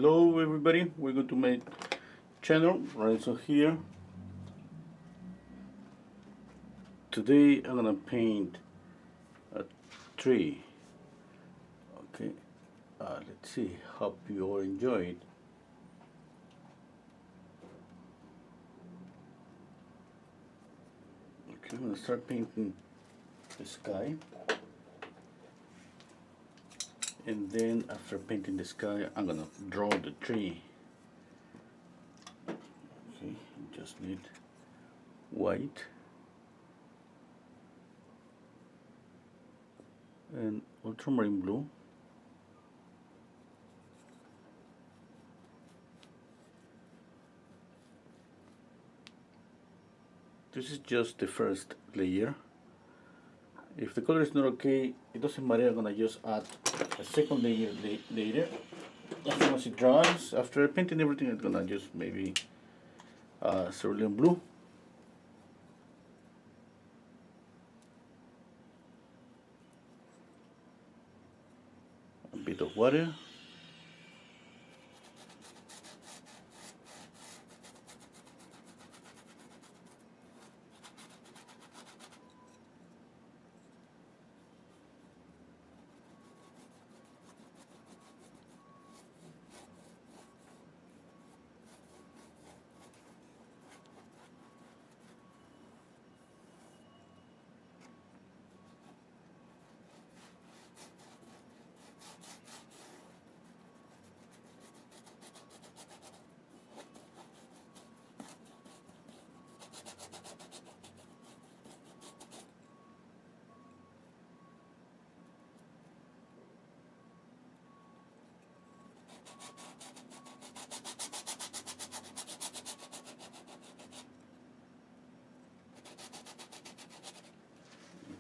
Hello everybody, we're going to make channel right so here. Today I'm gonna paint a tree. Okay, let's see, hope you all enjoy it. Okay, I'm gonna start painting the sky, and then after painting the sky I'm gonna draw the tree. Okay, just need white and ultramarine blue. This is just the first layer. If the color is not okay, it doesn't matter, I'm gonna just add a second layer later. As soon as it dries, after painting everything, I'm gonna just maybe cerulean blue. A bit of water.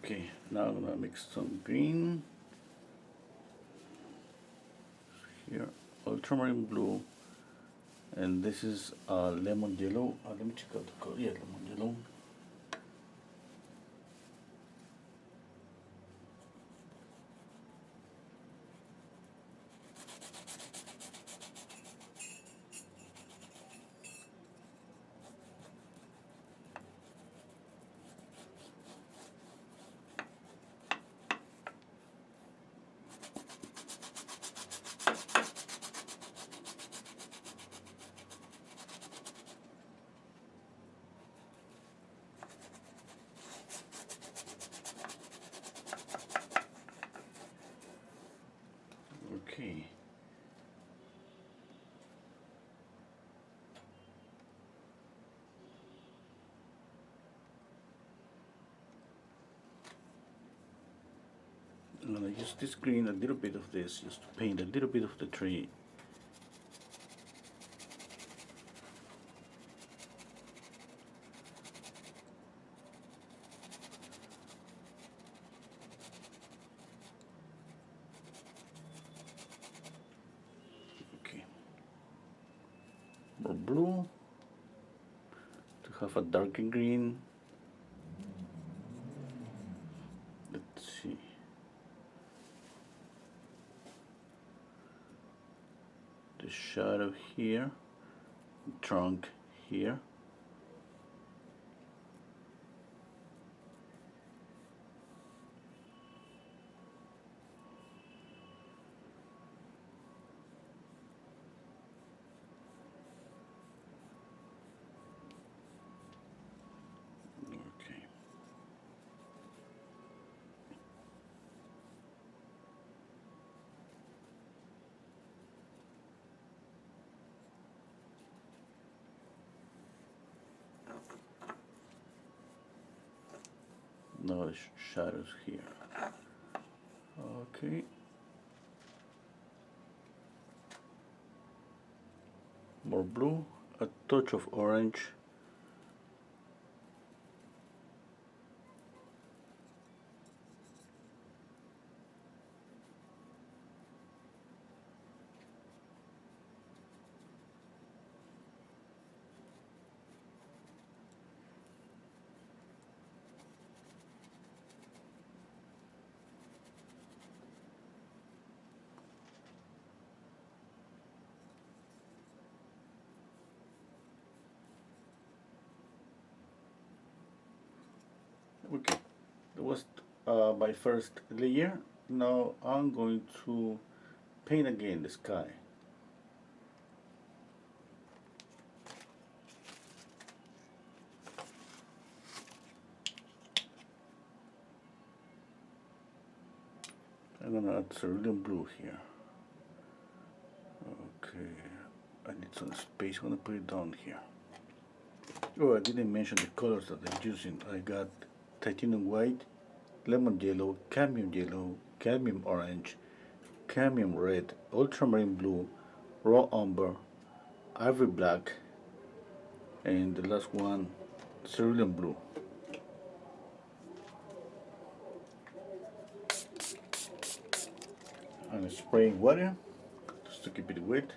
Okay, now I'm gonna mix some green. Here, ultramarine blue, and this is lemon yellow. Let me check out the color. Yeah, lemon yellow. Okay. I'm gonna use this green, a little bit of this, just to paint a little bit of the tree. Okay. More blue to have a darker green. Let's see. The shadow here, trunk here. Okay. Now the shadows here. Okay. More blue, a touch of orange. Okay, that was my first layer. Now I'm going to paint again the sky. I'm gonna add cerulean blue here. Okay, I need some space. I'm gonna put it down here. Oh, I didn't mention the colors that I'm using. I got titanium white, lemon yellow, cadmium orange, cadmium red, ultramarine blue, raw umber, ivory black, and the last one, cerulean blue. I'm spraying water just to keep it wet.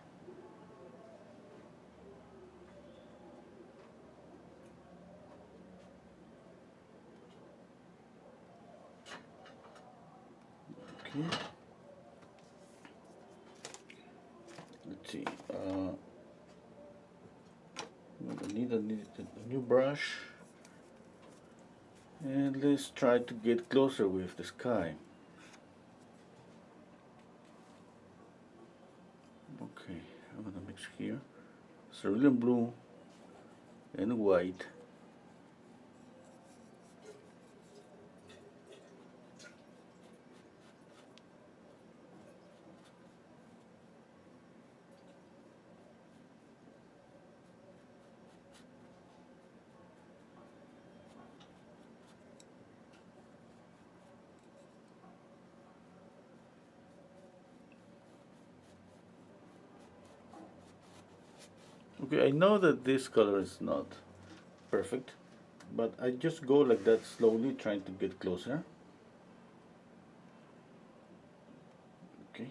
Okay. Let's see. I need a new brush, and let's try to get closer with the sky. Okay, I'm gonna mix here cerulean blue and white. Okay, I know that this color is not perfect, but I just go like that slowly, trying to get closer. Okay,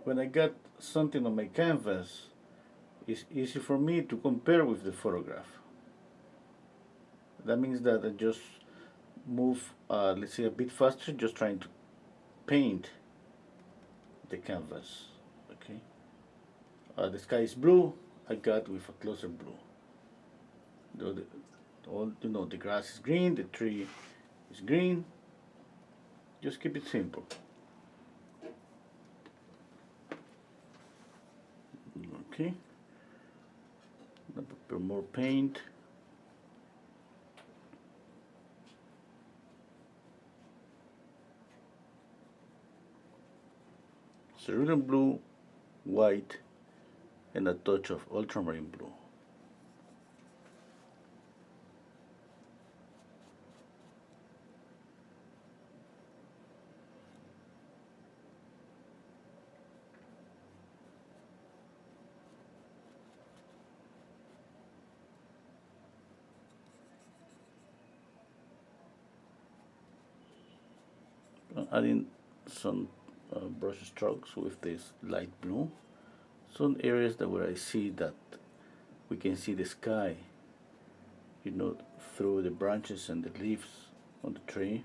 when I got something on my canvas, it's easy for me to compare with the photograph. That means that I just move, let's say, a bit faster, just trying to paint the canvas. Okay, the sky is blue. I got with a closer blue. All the grass is green, the tree is green. Just keep it simple. Okay. Prepare more paint. Cerulean blue, white, and a touch of ultramarine blue. Adding some brush strokes with this light blue. Some areas that where I see that we can see the sky, through the branches and the leaves on the tree.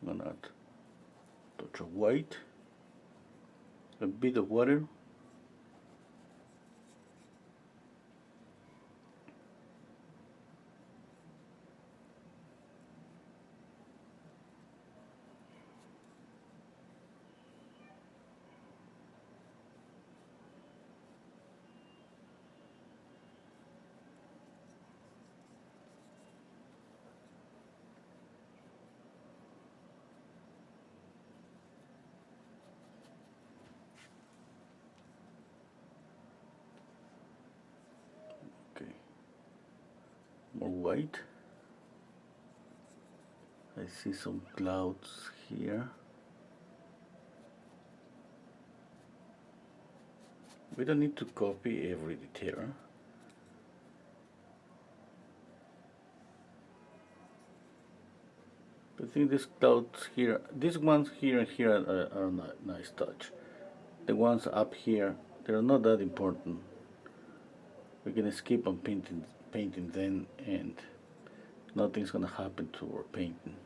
I'm gonna add a touch of white, a bit of water. Okay, more white. I see some clouds here. We don't need to copy every detail. I think these clouds here, these ones here and here are a nice touch. The ones up here, they're not that important. We're gonna skip on painting them, and nothing's gonna happen to our painting.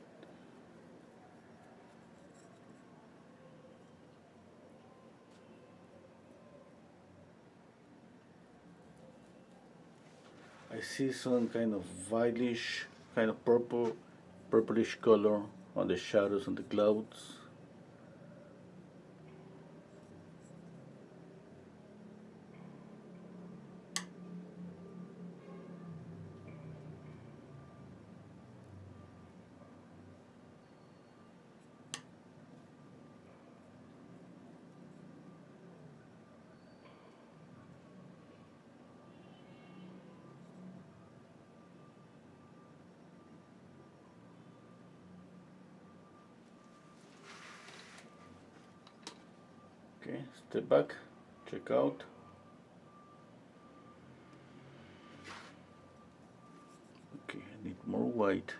I see some kind of violetish, kind of purplish color on the shadows on the clouds. Okay, step back, check out. Okay, I need more white.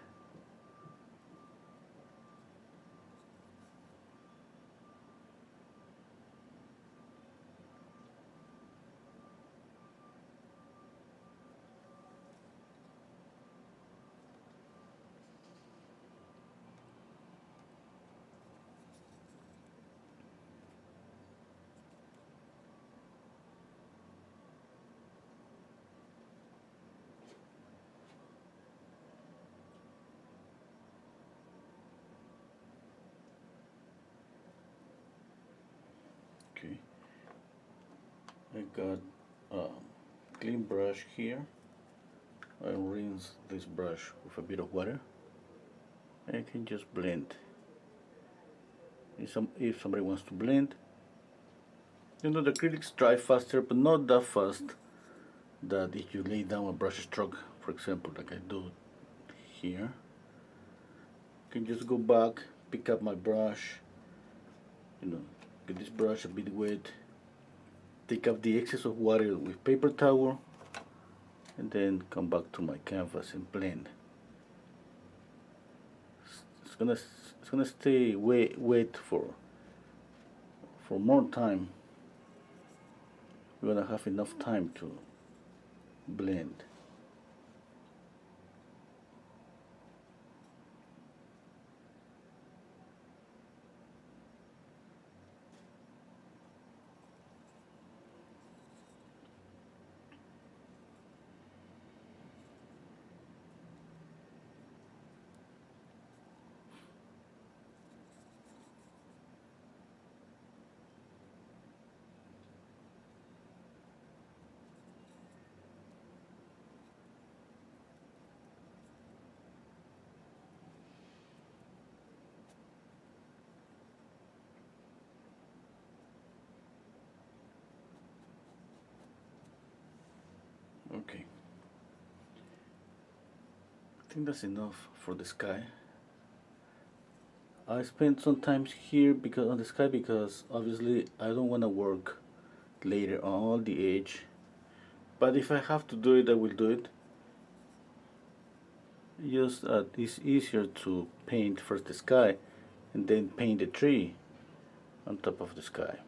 Okay, I got a clean brush here. I rinse this brush with a bit of water. I can just blend. If somebody wants to blend, the acrylics dry faster, but not that fast that if you lay down a brush stroke, for example, like I do here, I can just go back, pick up my brush, get this brush a bit wet, take up the excess of water with paper towel, and then come back to my canvas and blend. It's gonna stay wet for more time. We're gonna have enough time to blend. Okay, I think that's enough for the sky. I spent some time here because on the sky because obviously I don't want to work later on the edge, but if I have to do it, I will do it. Just it's easier to paint first the sky and then paint the tree on top of the sky.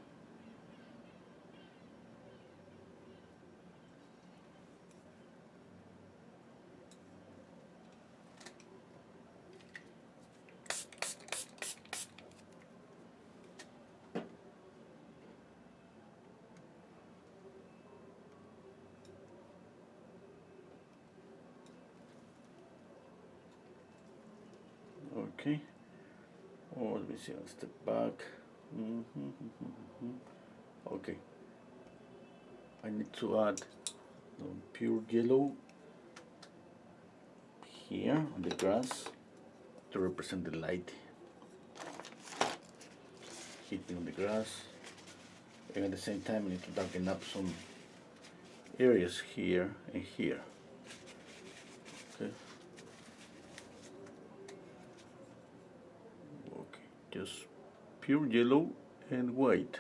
Okay, or let me see, I'll step back. Okay, I need to add pure yellow here on the grass to represent the light hitting on the grass, and at the same time I need to darken up some areas here and here. Okay. Okay, just pure yellow and white.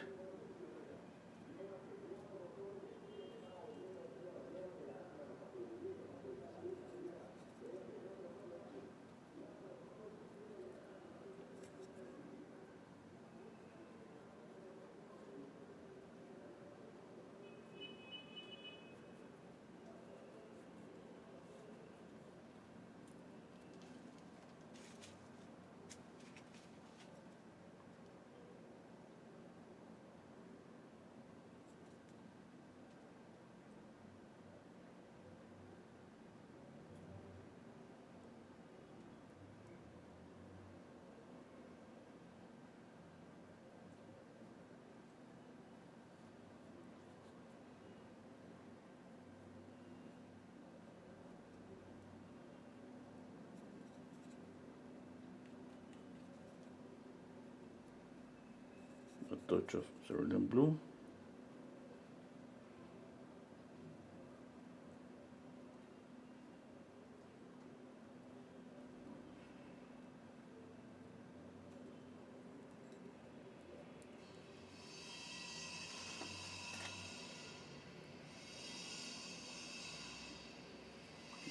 touch of cerulean blue.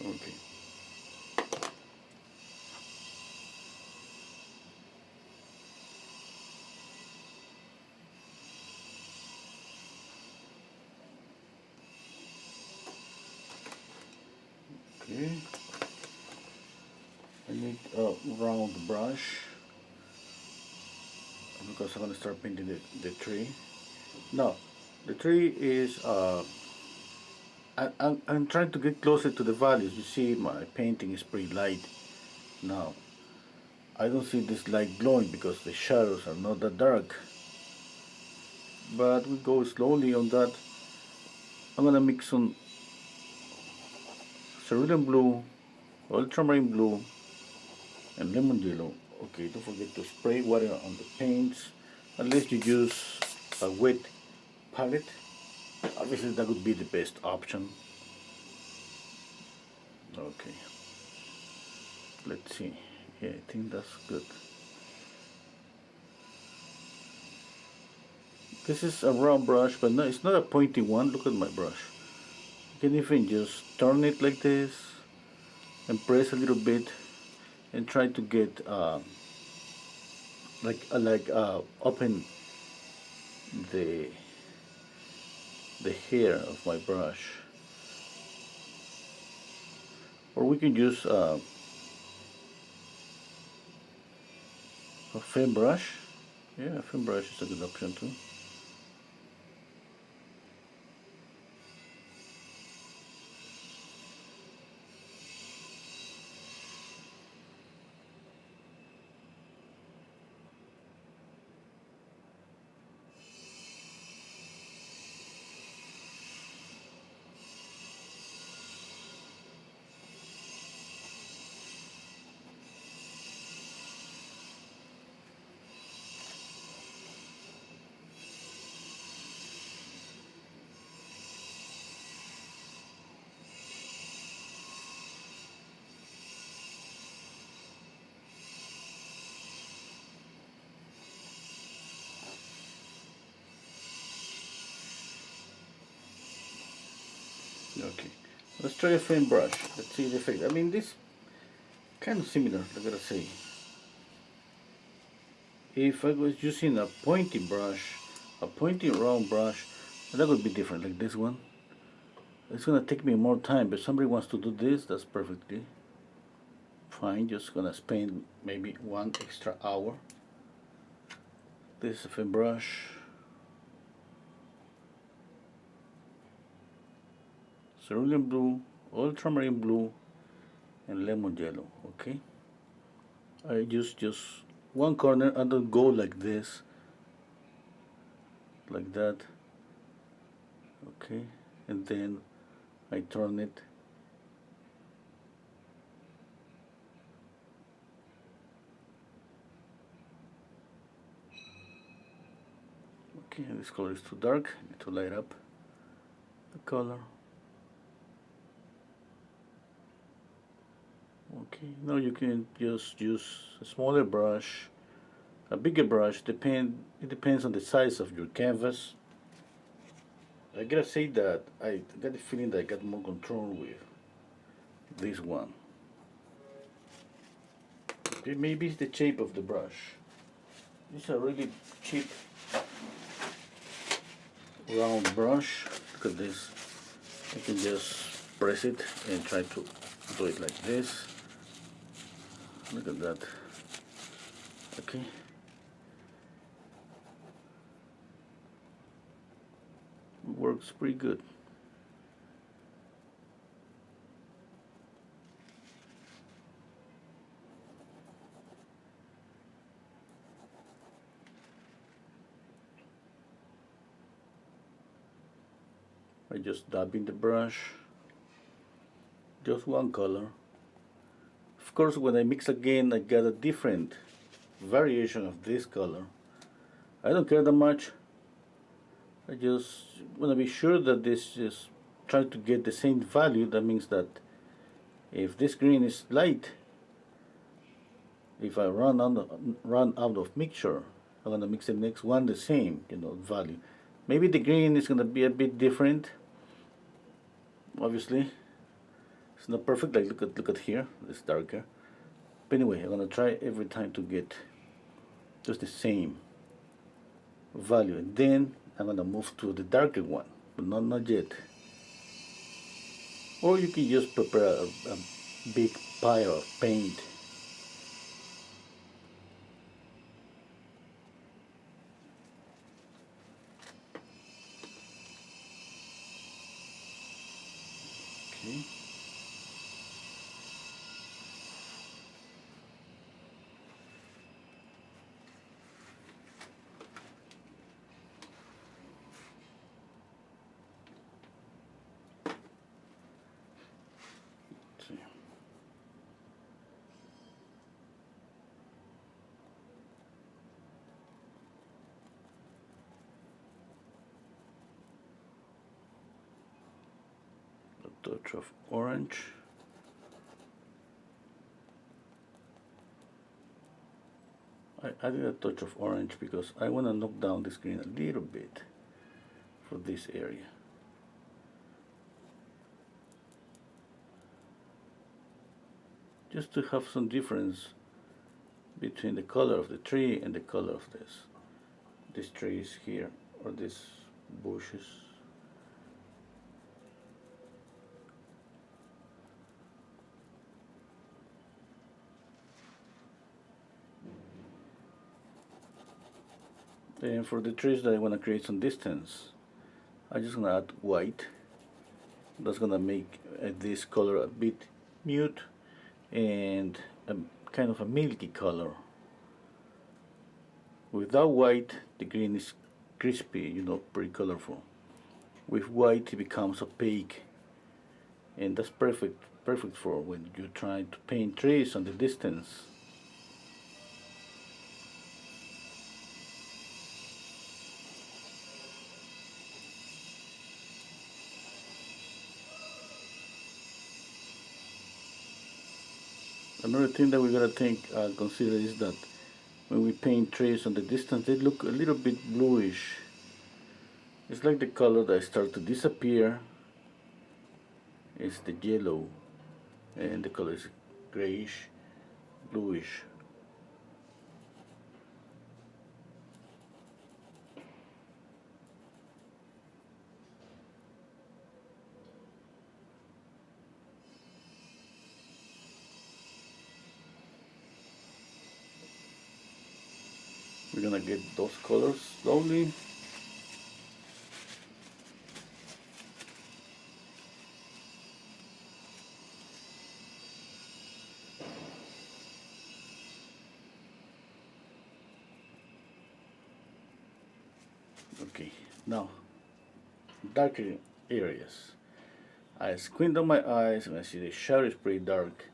Okay. Okay. I need a round brush because I'm gonna start painting the tree. Now, the tree is I'm trying to get closer to the values. You see, my painting is pretty light now. I don't see this light glowing because the shadows are not that dark. But we go slowly on that. I'm gonna mix some cerulean blue, ultramarine blue, and lemon yellow. Okay, don't forget to spray water on the paints unless you use a wet palette. Obviously that would be the best option. Okay, let's see. Yeah, I think that's good. This is a round brush, but no, it's not a pointy one. Look at my brush. You can even just turn it like this and press a little bit and try to get open the hair of my brush. Or we can use a fan brush. Yeah, a fan brush is a good option too. Okay, let's try a fan brush. Let's see the effect. I mean, this kind of similar, I gotta say. If I was using a pointy brush, a pointy round brush, that would be different, like this one. It's gonna take me more time, but somebody wants to do this, that's perfectly fine. Just gonna spend maybe 1 extra hour. This is a fan brush. Cerulean blue, ultramarine blue, and lemon yellow. Okay, I use just one corner. I don't go like this, like that. Okay, and then I turn it. Okay, this color is too dark. I need to light up the color. Okay, now you can just use a smaller brush, a bigger brush. It depends on the size of your canvas. I gotta say that I got the feeling that I got more control with this one. Okay, maybe it's the shape of the brush. This is a really cheap round brush. Look at this. I can just press it and try to do it like this. Look at that. Okay. Works pretty good. I just dab in the brush, just one color. Of course, when I mix again, I get a different variation of this color. I don't care that much. I just want to be sure that this is trying to get the same value. That means that if this green is light, if I run out of mixture, I'm gonna mix the next one the same, value. Maybe the green is gonna be a bit different. Obviously, it's not perfect. Like look at here, it's darker. But anyway, I'm gonna try every time to get just the same value, and then I'm gonna move to the darker one, but not yet. Or you can just prepare a big pile of paint. Okay. Touch of orange. I added a touch of orange because I want to knock down the screen a little bit for this area. Just to have some difference between the color of the tree and the color of this trees here, or these bushes. And for the trees that I want to create some distance, I'm just gonna add white. That's gonna make this color a bit mute and a kind of a milky color. Without white, the green is crispy, pretty colorful. With white, it becomes opaque, and that's perfect for when you're trying to paint trees on the distance. Another thing that we gotta consider is that when we paint trees on the distance, they look a little bit bluish. It's like the color that starts to disappear is the yellow, and the color is grayish, bluish. We're gonna get those colors slowly. Okay, now darker areas. I squint on my eyes and I see the shadow is pretty dark.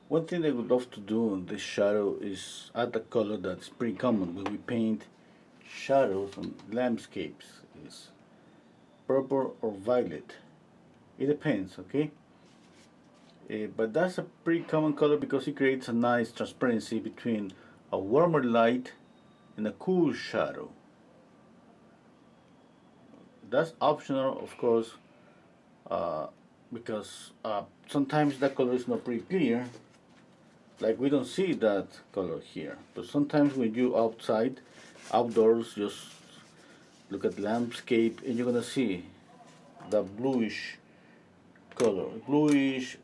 One thing I would love to do on this shadow is add a color that's pretty common when we paint shadows on landscapes. Is purple or violet. It depends, okay? But that's a pretty common color because it creates a nice transparency between a warmer light and a cool shadow. That's optional, of course, because sometimes that color is not pretty clear. Like we don't see that color here, but sometimes when you outdoors, just look at landscape and you're gonna see the bluish color, bluish,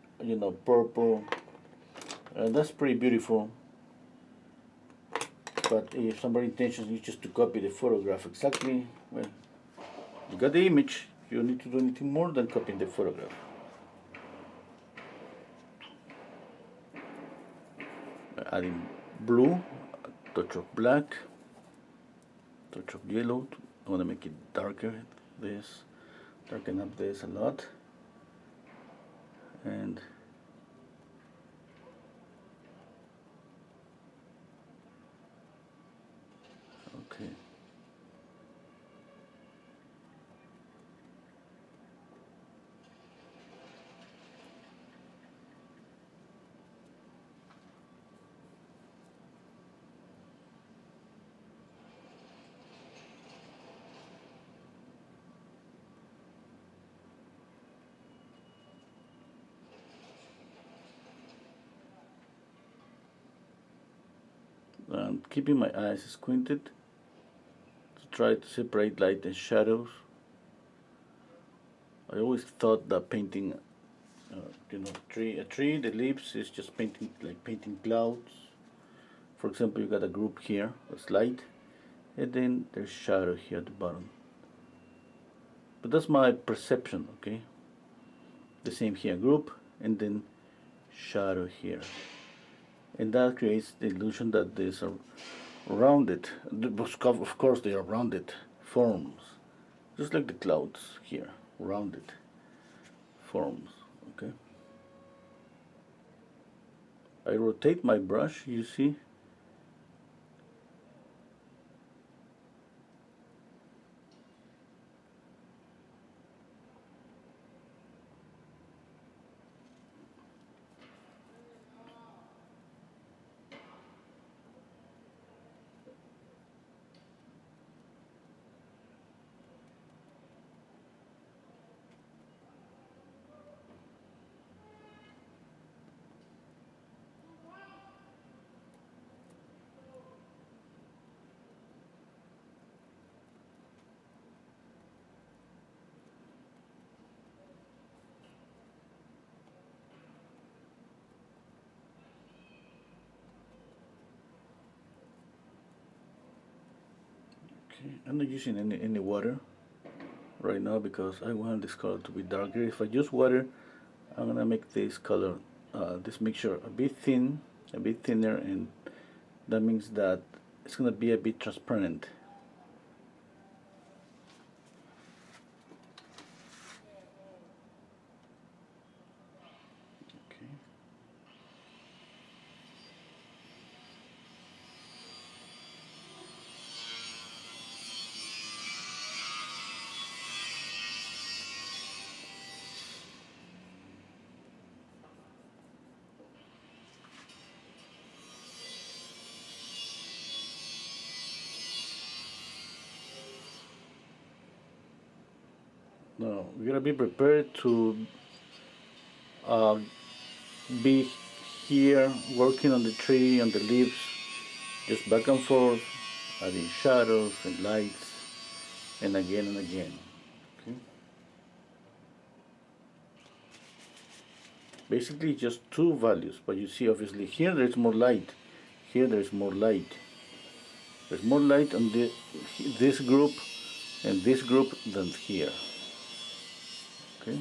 purple, and that's pretty beautiful. But if somebody's intention is just to copy the photograph exactly, well, you got the image. You don't need to do anything more than copying the photograph. Adding blue, a touch of black, touch of yellow. I want to make it darker. Darken up this a lot, and okay. I'm keeping my eyes squinted to try to separate light and shadows. I always thought that painting, a tree, the leaves is just painting like painting clouds. For example, you got a group here that's light, and then there's shadow here at the bottom. But that's my perception, okay? The same here, group, and then shadow here. And that creates the illusion that these are rounded. Of course, they are rounded forms, just like the clouds here, rounded forms, okay? I rotate my brush, you see. Okay, I'm not using any water right now because I want this color to be darker. If I use water, I'm gonna make this color, this mixture a bit thin, a bit thinner, and that means that it's gonna be a bit transparent. Okay. Now we gotta be prepared to uh, be here working on the tree, on the leaves, just back and forth, adding shadows and lights, and again and again. Okay. Basically just two values, but you see obviously here there's more light, here there's more light. There's more light on this group and this group than here. Okay.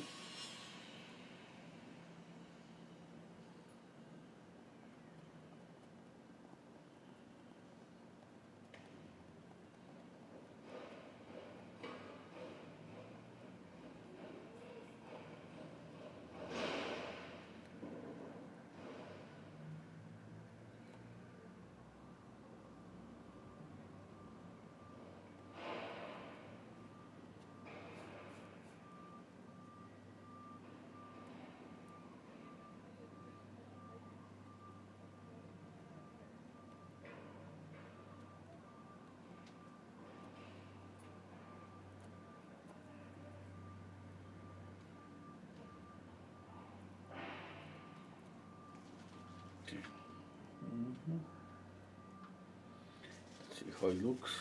Let's see how it looks.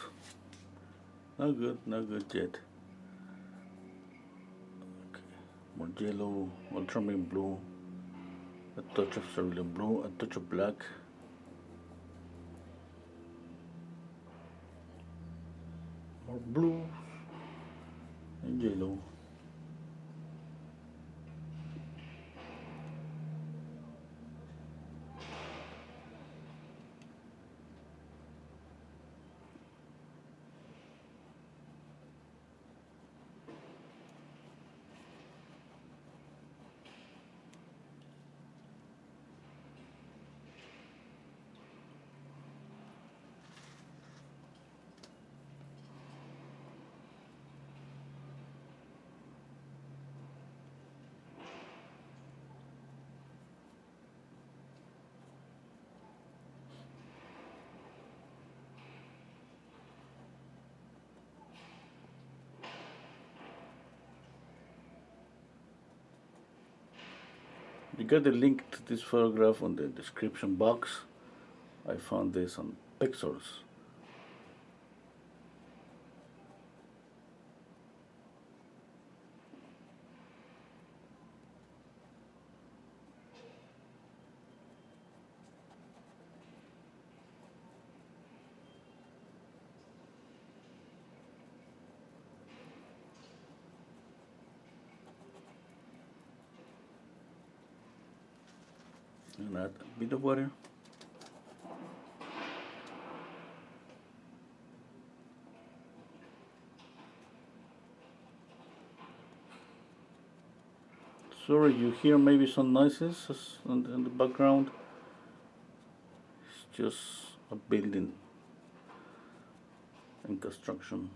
Not good yet. Okay. More yellow, ultramarine blue, a touch of cerulean blue, a touch of black. More blue and yellow. You got the link to this photograph on the description box. I found this on pixels. And add a bit of water. Sorry, you hear maybe some noises in the background. It's just a building in construction.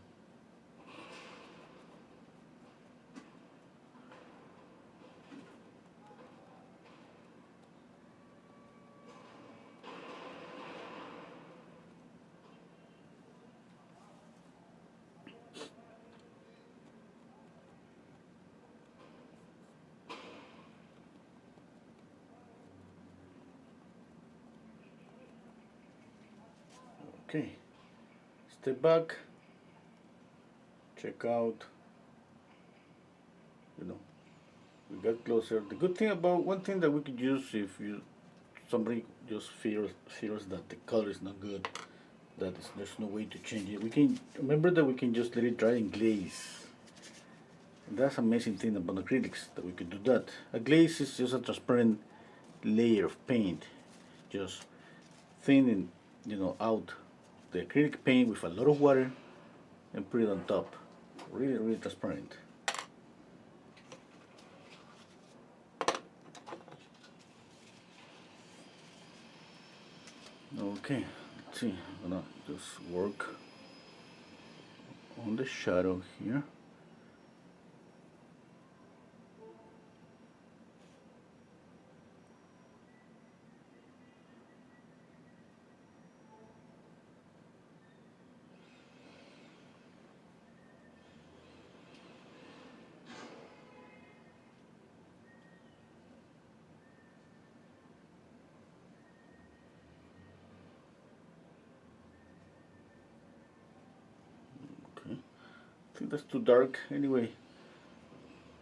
Okay, step back, check out, you know, we got closer. The good thing about, one thing that we could use if somebody just feels that the color is not good, that there's no way to change it, we can, remember that we can just let it dry and glaze. And that's amazing thing about acrylics, that we could do that. A glaze is just a transparent layer of paint, just thinning, out the acrylic paint with a lot of water and put it on top. Really, really transparent. Okay, let's see. I'm gonna just work on the shadow here. Okay, I think that's too dark. Anyway,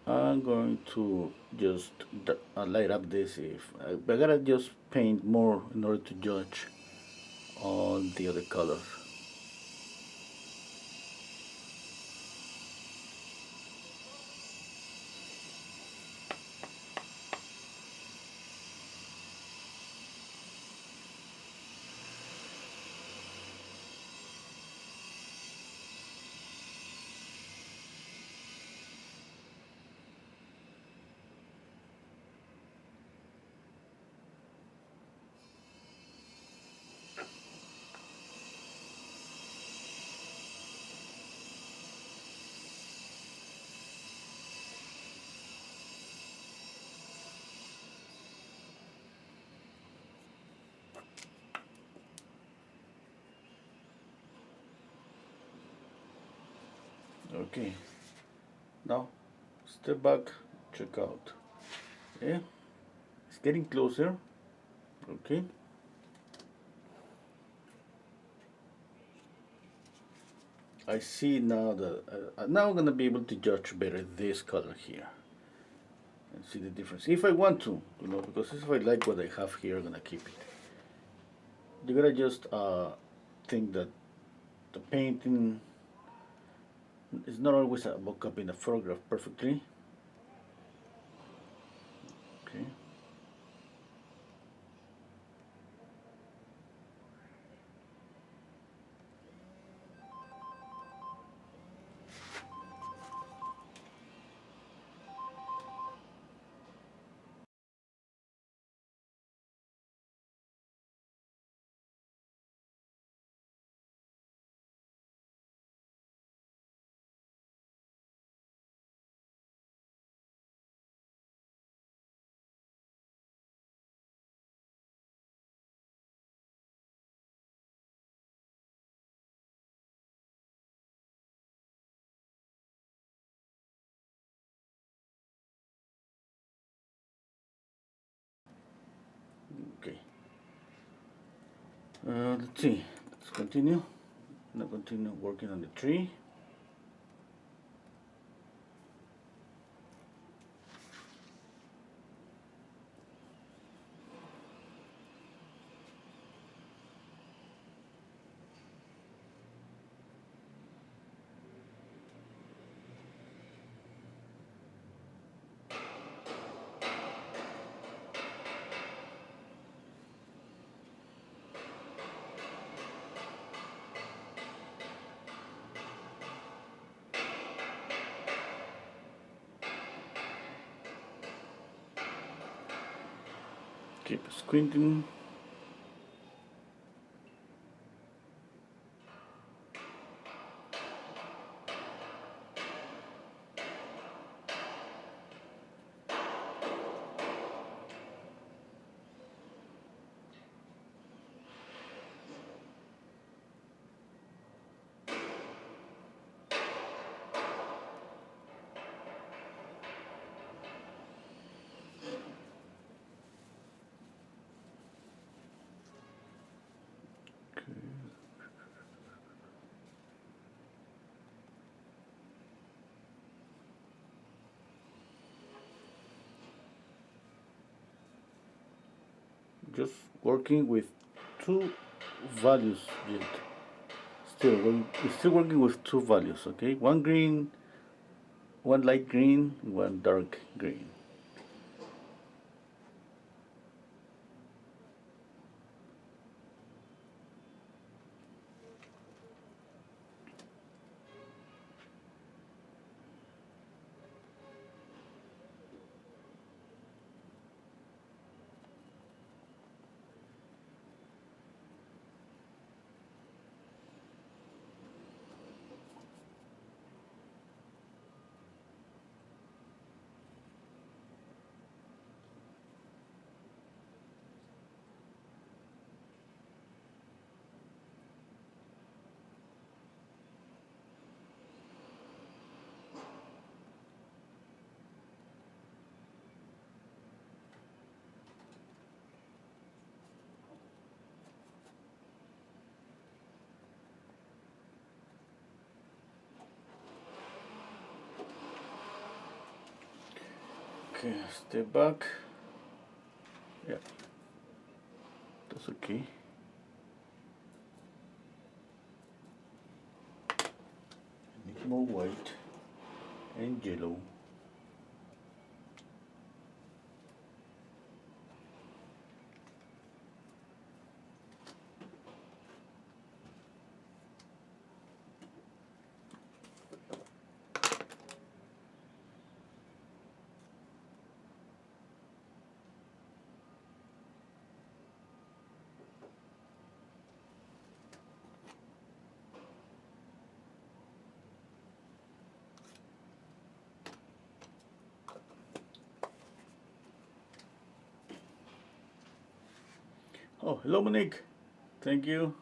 I'm going to just light up this. If I gotta just paint more in order to judge all the other colors. Okay, now step back, check out. Yeah, it's getting closer. Okay, I see now that now I'm gonna be able to judge better this color here and see the difference if I want to, because if I like what I have here, I'm gonna keep it. You gotta just think that the painting is not always about copying a photograph perfectly. Okay. Okay. Let's see. continue. Now continue working on the tree. Keep squinting. Just working with two values yet. Still working with two values, okay? One green, one light green, one dark green. Okay, step back. Yeah, that's okay. Need more white and yellow. Oh, hello, Monique. Thank you.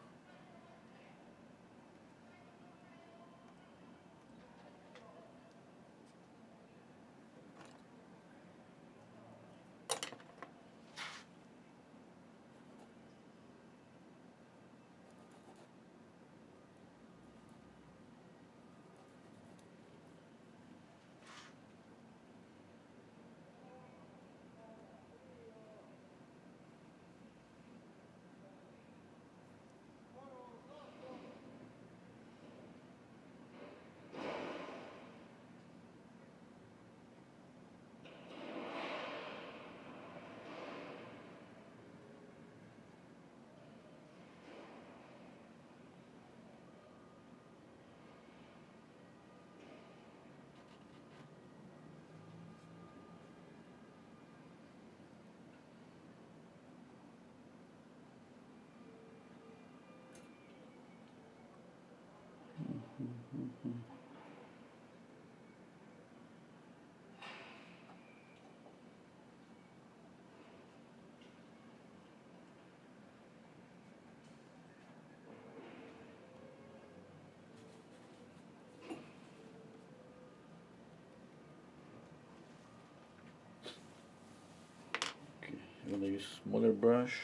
Okay, I'm gonna use smaller brush.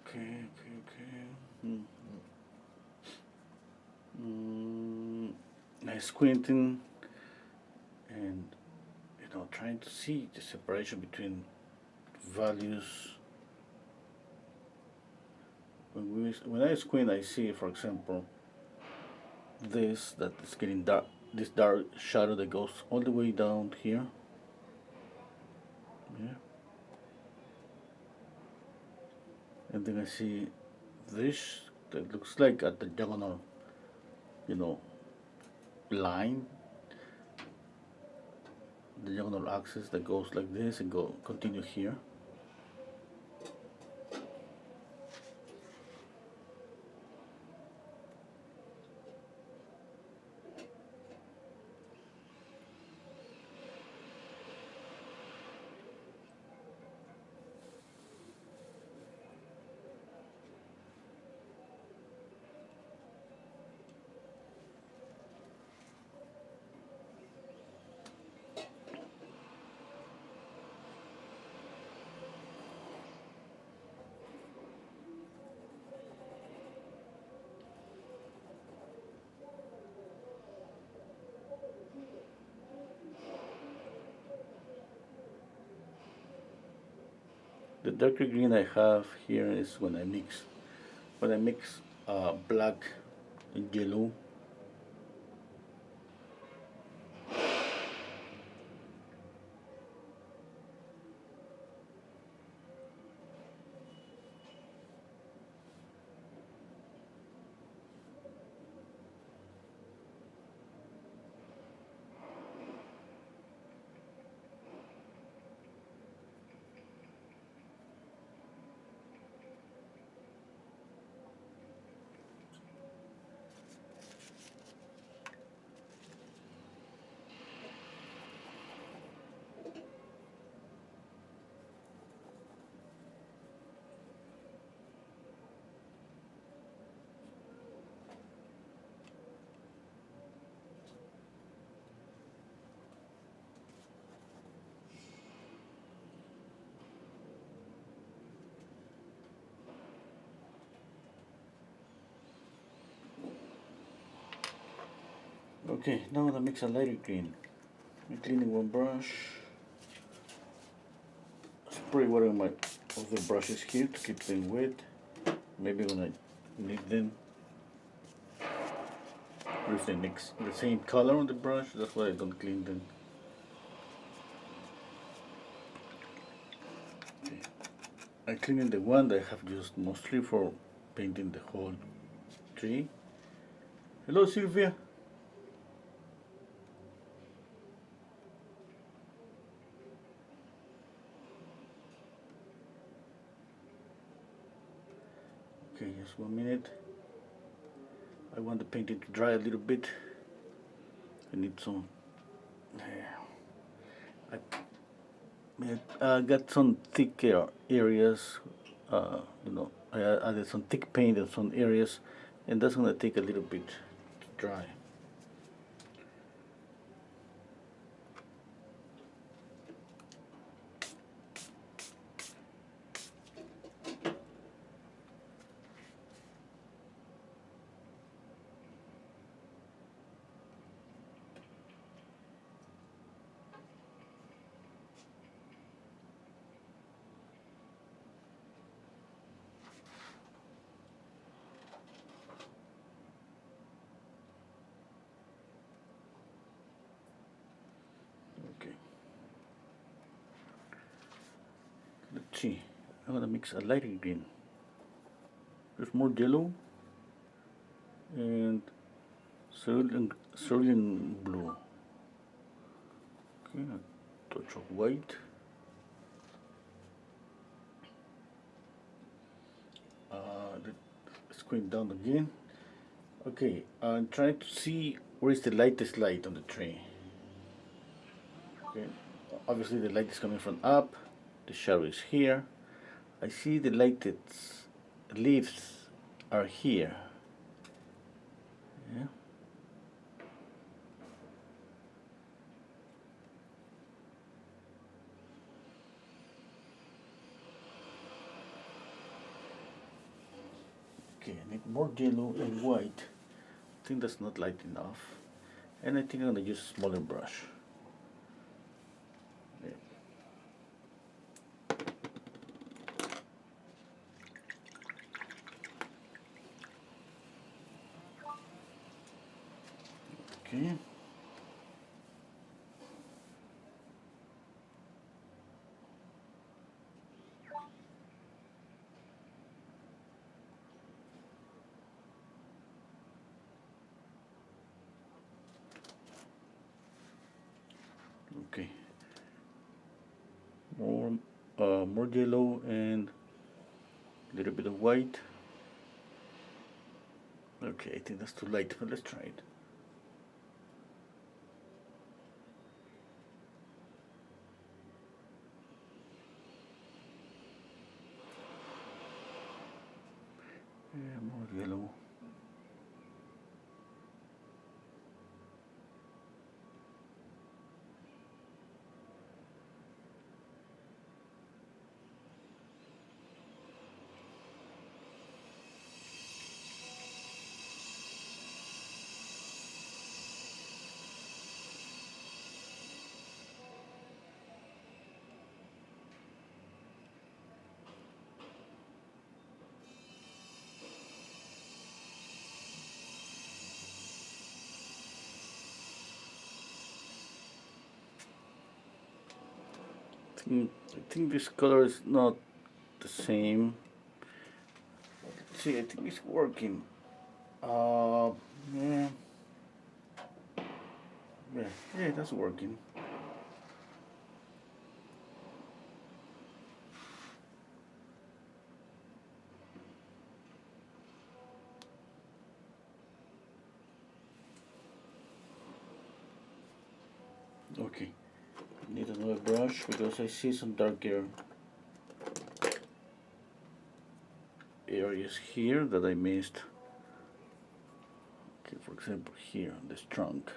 Okay. I'm squinting and trying to see the separation between values. When I squint, I see, for example, this that is getting dark. This dark shadow that goes all the way down here. Yeah. And then I see this that looks like at the diagonal, you know, line, the diagonal axis that goes like this and continue here. The darker green I have here is when I mix black and yellow. Okay, now I'm gonna mix a lighter green. I'm cleaning one brush, spray water on of the brushes here to keep them wet. Maybe when I need them, or if they mix the same color on the brush, that's why I don't clean them. Okay. I'm cleaning the one that I have used mostly for painting the whole tree. Hello, Sylvia. Okay, just 1 minute. I want the painting to dry a little bit. I need some. I got some thick areas. I added some thick paint in some areas, and that's gonna take a little bit to dry. Okay. Let's see. I'm gonna mix a lighter green. There's more yellow and cerulean blue. Okay, a touch of white. Let's go down again. Okay, I'm trying to see where is the lightest light on the tree. Okay, obviously the light is coming from up. The shadow is here. I see the lightest leaves are here. Yeah. Okay, I need more yellow and white. I think that's not light enough. And I think I'm gonna use a smaller brush. Yeah. Okay. Okay. More yellow and a little bit of white. Okay, I think that's too light, but let's try it. Yeah, more yellow. I think this color is not the same. Let's see, I think it's working. Yeah, yeah, that's working. Okay, need another brush because I see some darker areas here that I missed. Okay, for example, here on this trunk.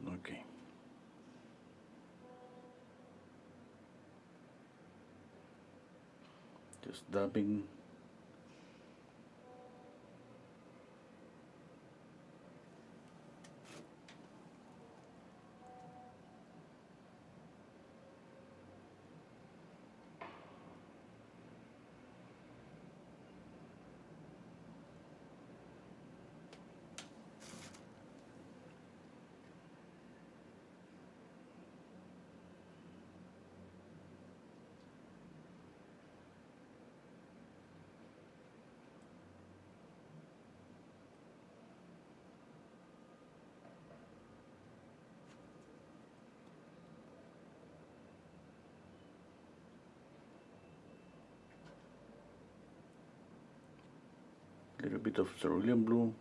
Okay. Just dabbing. A little bit of cerulean blue.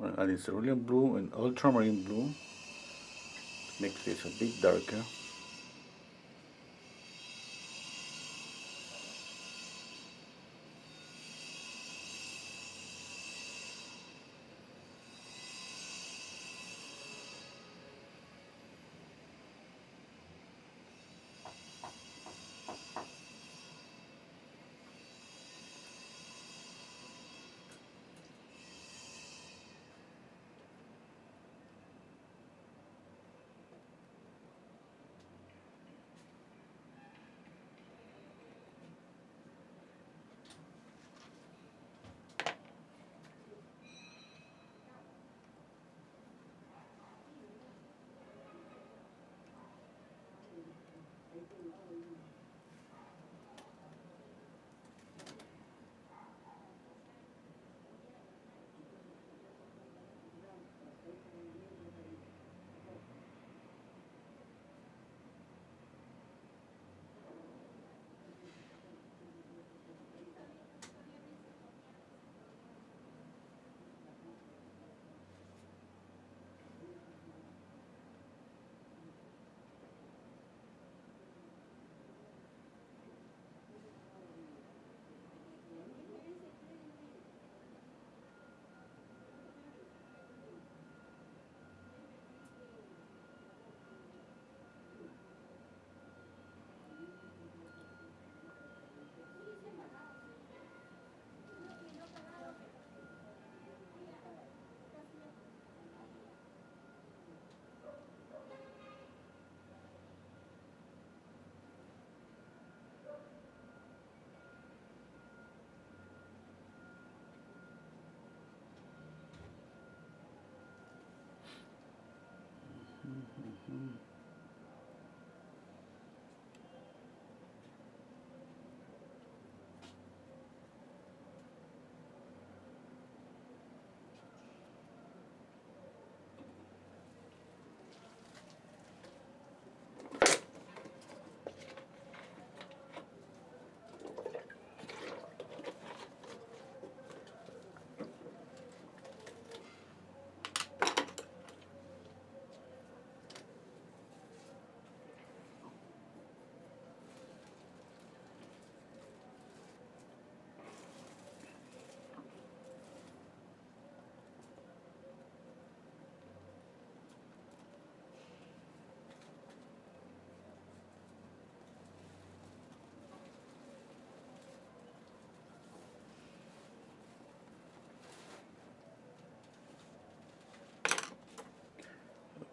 I'm adding cerulean blue and ultramarine blue to make this a bit darker.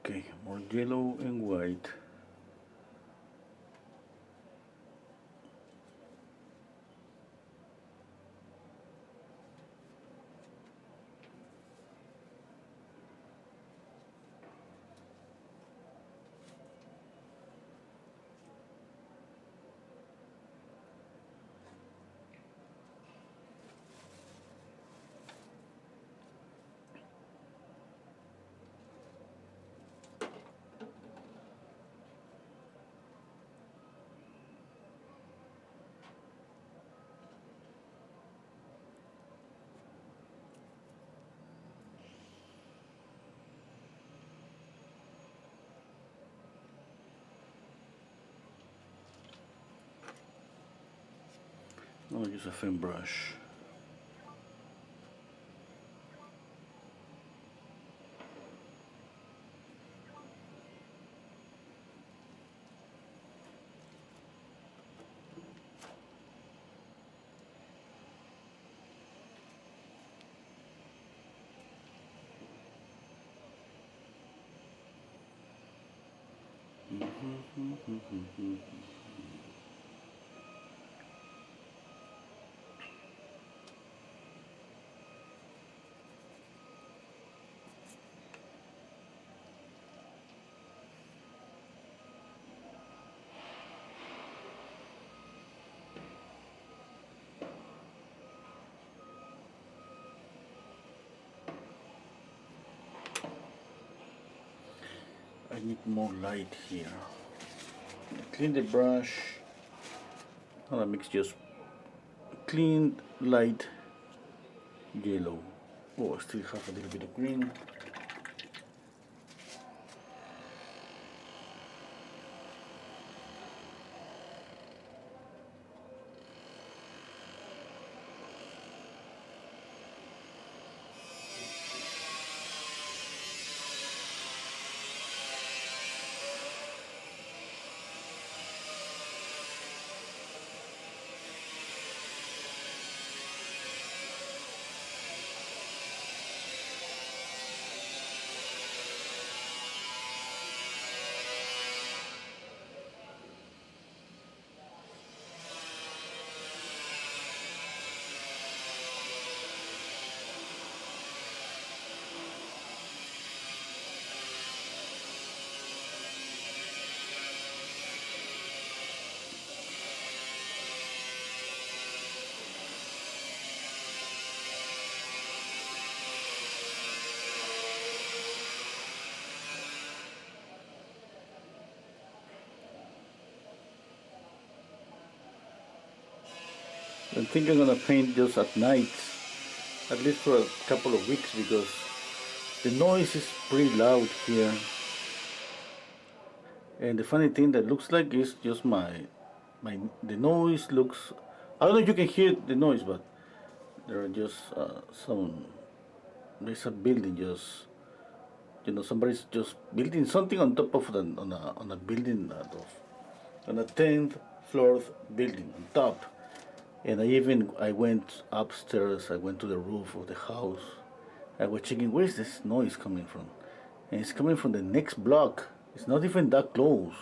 Okay, more yellow and white. I'll use a thin brush. I need more light here. Clean the brush. Now that makes just clean light yellow. Oh, I still have a little bit of green. I think I'm gonna paint just at night, at least for a couple of weeks, because the noise is pretty loud here. And the funny thing that looks like is just the noise looks. I don't know if you can hear the noise, but there are just some. There's a building just. Somebody's just building something on top of on a building on a 10th floor building on top. And I went upstairs. I went to the roof of the house. I was checking where is this noise coming from, and it's coming from the next block. It's not even that close,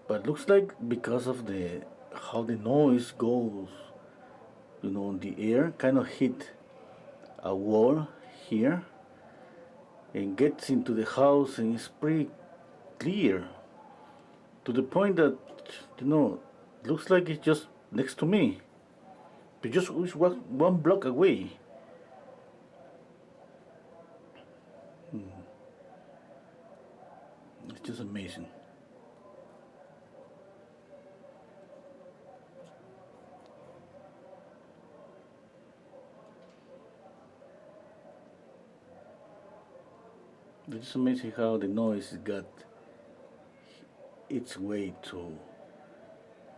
but looks like because of the how the noise goes, the air kind of hit a wall here and gets into the house, and it's pretty clear to the point that looks like it's just next to me. But just one block away. It's just amazing. It's just amazing how the noise got its way to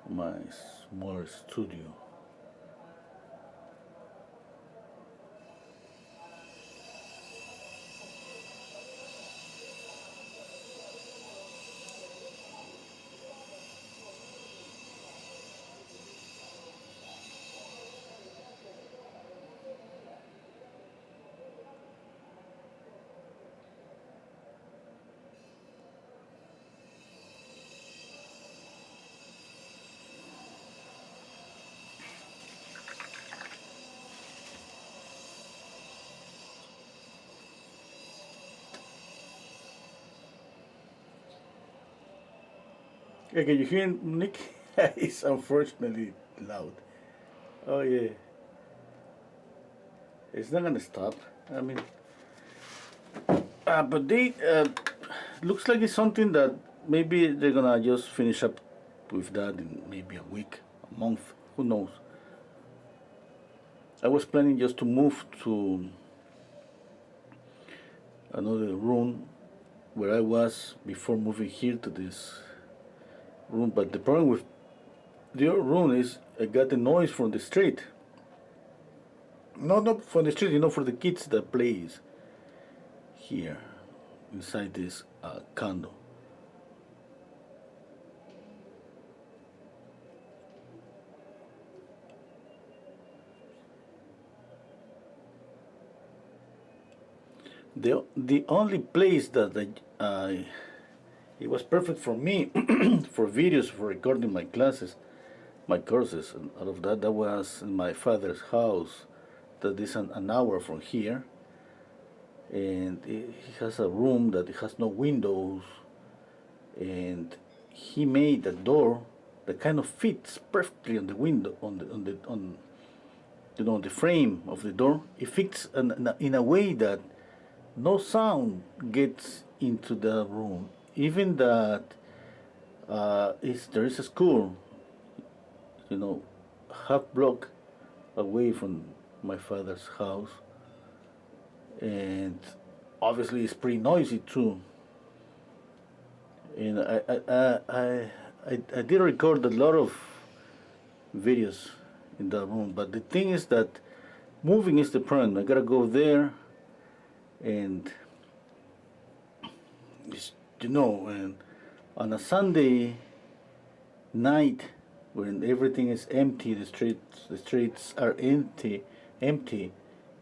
my small studio. Okay, can you hear Nick? It's unfortunately loud. Oh yeah, it's not gonna stop. I mean, but they looks like it's something that maybe they're gonna just finish up with that in maybe a week, a month. Who knows? I was planning just to move to another room where I was before moving here to this room. But the problem with the other room is I got the noise from the street. No, not from the street, for the kids that plays here inside this condo. The only place that it was perfect for me for videos, for recording my classes, my courses, and all of that was in my father's house that is an hour from here, and he has a room that has no windows, and he made a door that kind of fits perfectly on the window on the frame of the door. It fits in a way that no sound gets into the room. Even that there is a school, half block away from my father's house, and obviously it's pretty noisy too. And I did record a lot of videos in that room, but the thing is that moving is the problem. I gotta go there, and it's, and on a Sunday night when everything is empty, the streets are empty.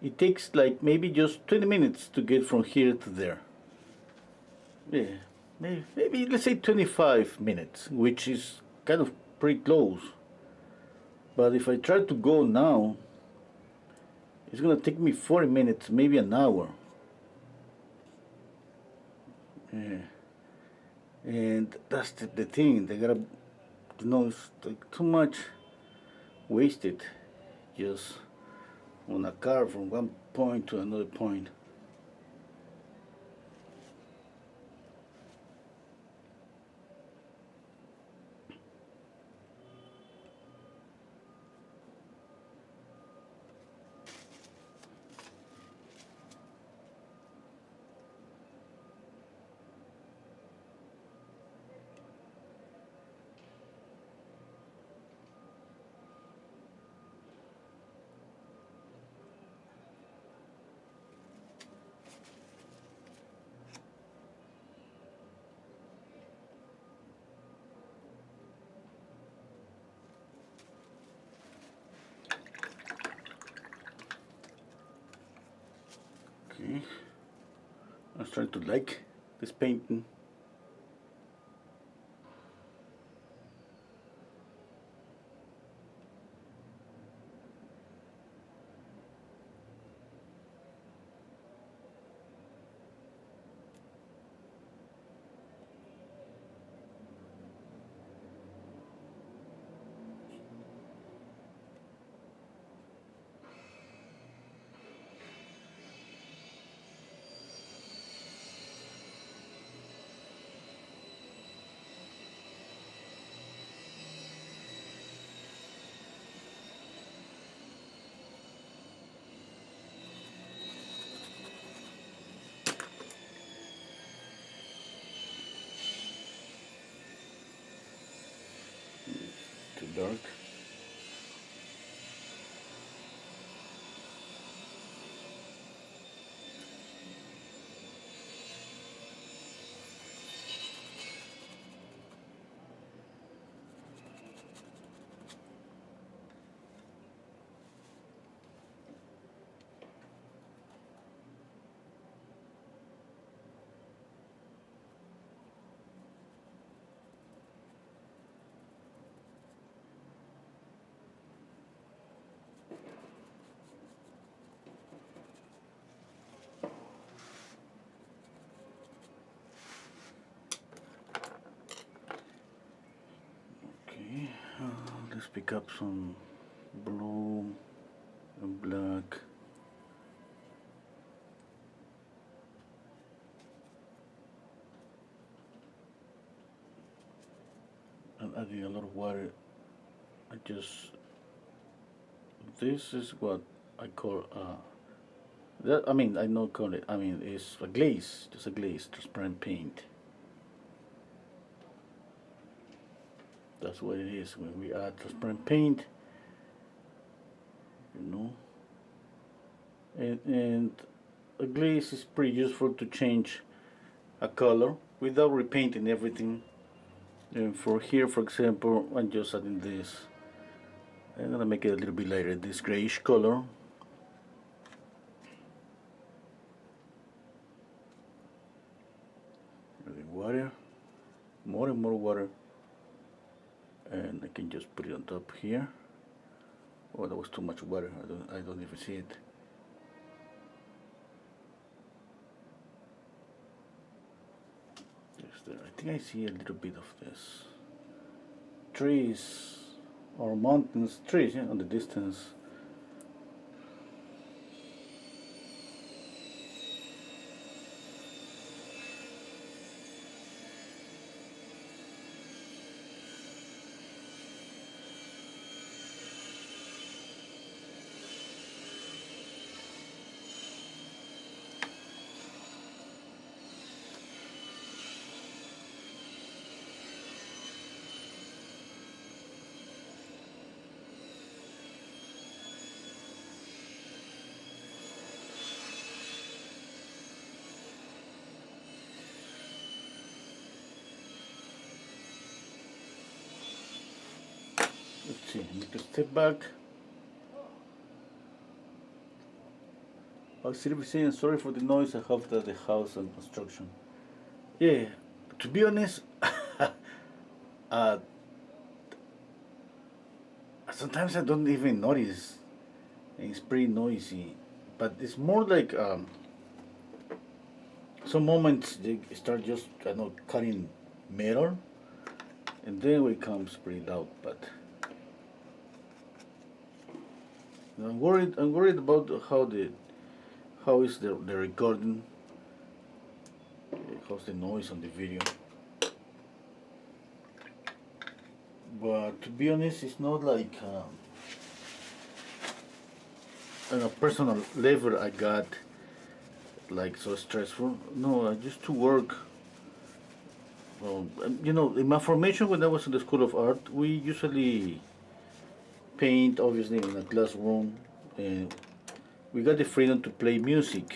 It takes like maybe just 20 minutes to get from here to there. Yeah, maybe let's say 25 minutes, which is kind of pretty close. But if I try to go now, it's gonna take me 40 minutes, maybe an hour. Yeah. And that's the thing. They gotta, it's like too much wasted just on a car from one point to another point. Okay, I'm starting to like this painting. Too dark. Okay, let's pick up some blue and black. I'm adding a lot of water. This is what I call I mean, I don't call it. I mean, it's a glaze, just a glaze, transparent paint. That's what it is when we add transparent paint, you know. And a glaze is pretty useful to change a color without repainting everything. And for here, for example, I'm just adding this. I'm gonna make it a little bit lighter, this grayish color. Adding water, more and more water, and I can just put it on top here. Oh, that was too much water. I don't even see it. Just there. I think I see a little bit of this. Trees or mountains, trees, yeah, on the distance. Let's see, I need to step back. I was saying sorry for the noise. I hope that the house and construction. Yeah, to be honest, uh, sometimes I don't even notice. It's pretty noisy, but it's more like some moments they start just cutting metal, and then it comes pretty loud. But I'm worried. I'm worried about how is the recording, how's the noise on the video. But to be honest, it's not like on a personal level I got like so stressful. No, I just to work. In my formation when I was in the School of Art, we usually paint obviously in a classroom, and we got the freedom to play music.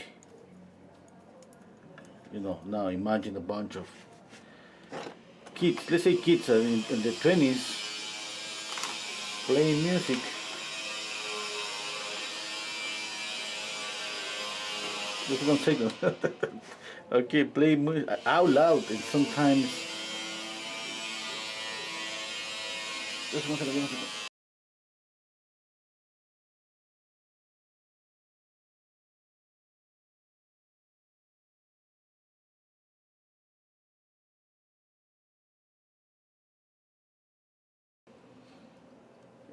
Now imagine a bunch of kids, let's say kids in the 20s, playing music. Just 1 second. Okay, play music out loud, and sometimes. Just 1 second. 1 second.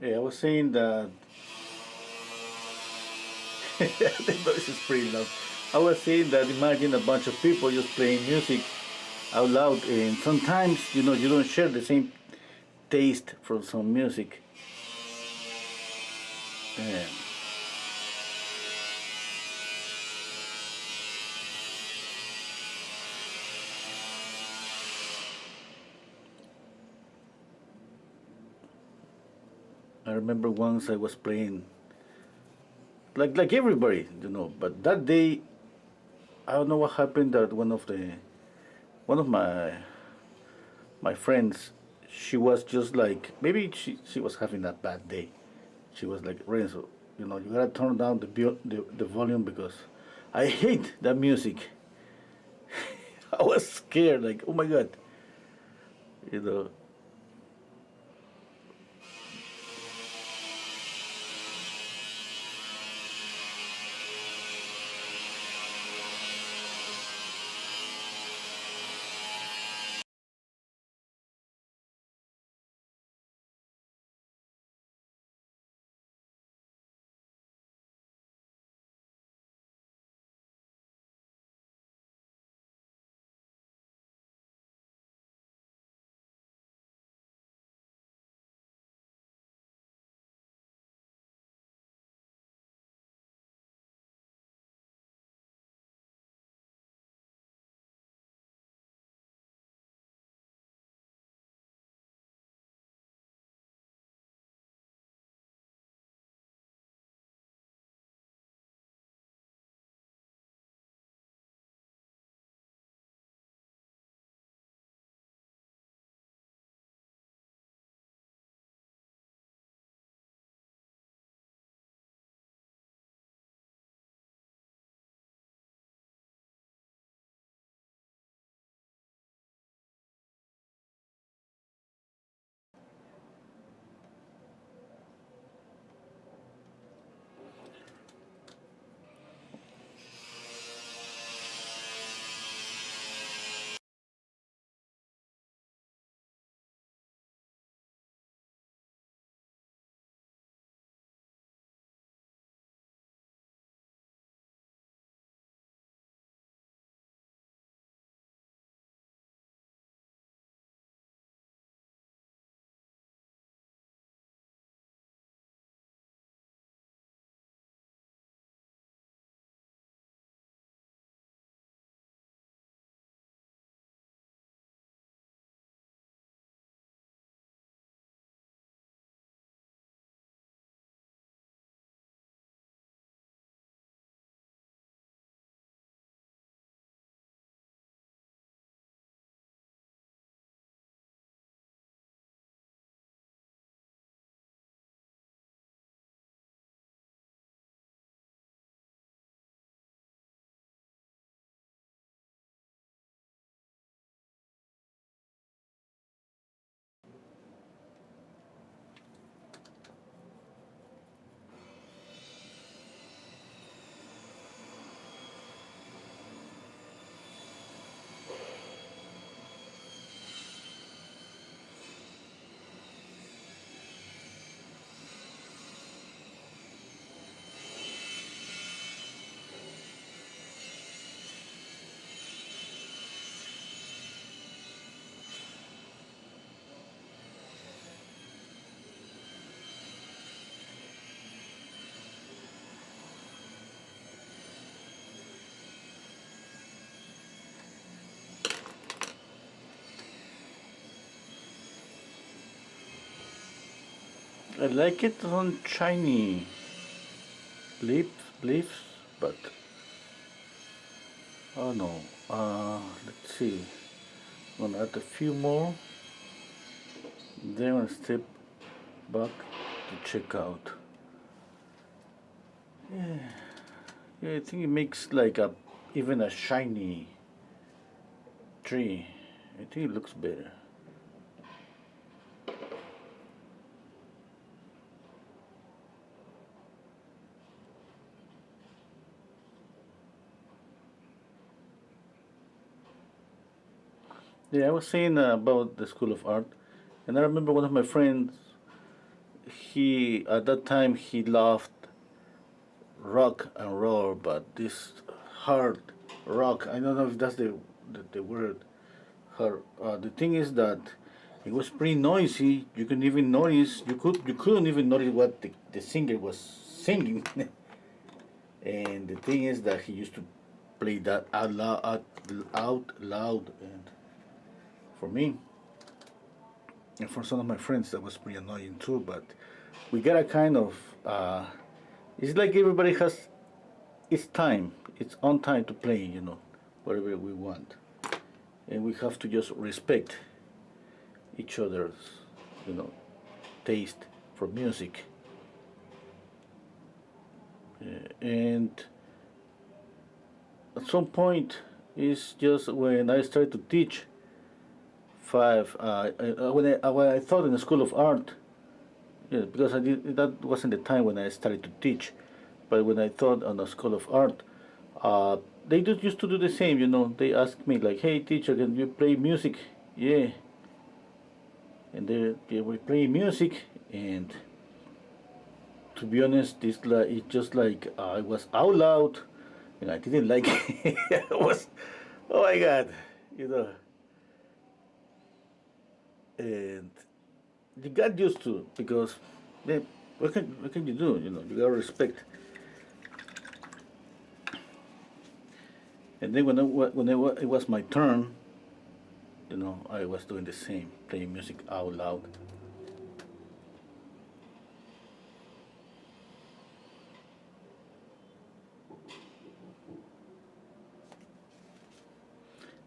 Yeah, I was saying that the noise is pretty loud. I was saying that imagine a bunch of people just playing music out loud, and sometimes you don't share the same taste for some music. And I remember once I was playing like everybody, but that day I don't know what happened that one of my friends, she was just like maybe she was having a bad day. She was like, Renzo, you gotta turn down the volume because I hate that music. I was scared, like, oh my god, you know. I like it on shiny leaves, but oh no. Let's see. I'm gonna add a few more. Then I'm gonna step back to check out. Yeah, I think it makes like a even a shiny tree. I think it looks better. Yeah, I was saying about the School of Art, and I remember one of my friends. He at that time he loved rock and roll, but this hard rock. I don't know if that's the word. Hard. The thing is that it was pretty noisy. You couldn't even notice. You couldn't even notice what the singer was singing. And the thing is that he used to play that out loud, and for me and for some of my friends that was pretty annoying too. But we got a kind of it's like everybody has its time, its own time to play, whatever we want, and we have to just respect each other's, you know, taste for music. And at some point, it's just when I started to teach when I thought in the School of Art, yeah, because that wasn't the time when I started to teach, but when I thought on the School of Art, uh, they just used to do the same. They asked me like, "Hey, teacher, can you play music?" Yeah, and they were playing music, and to be honest, it's just like I was out loud, and I didn't like it. I was, oh my god, you know, and you got used to it because, yeah, what can you do? You gotta respect. And then it was my turn, I was doing the same, playing music out loud.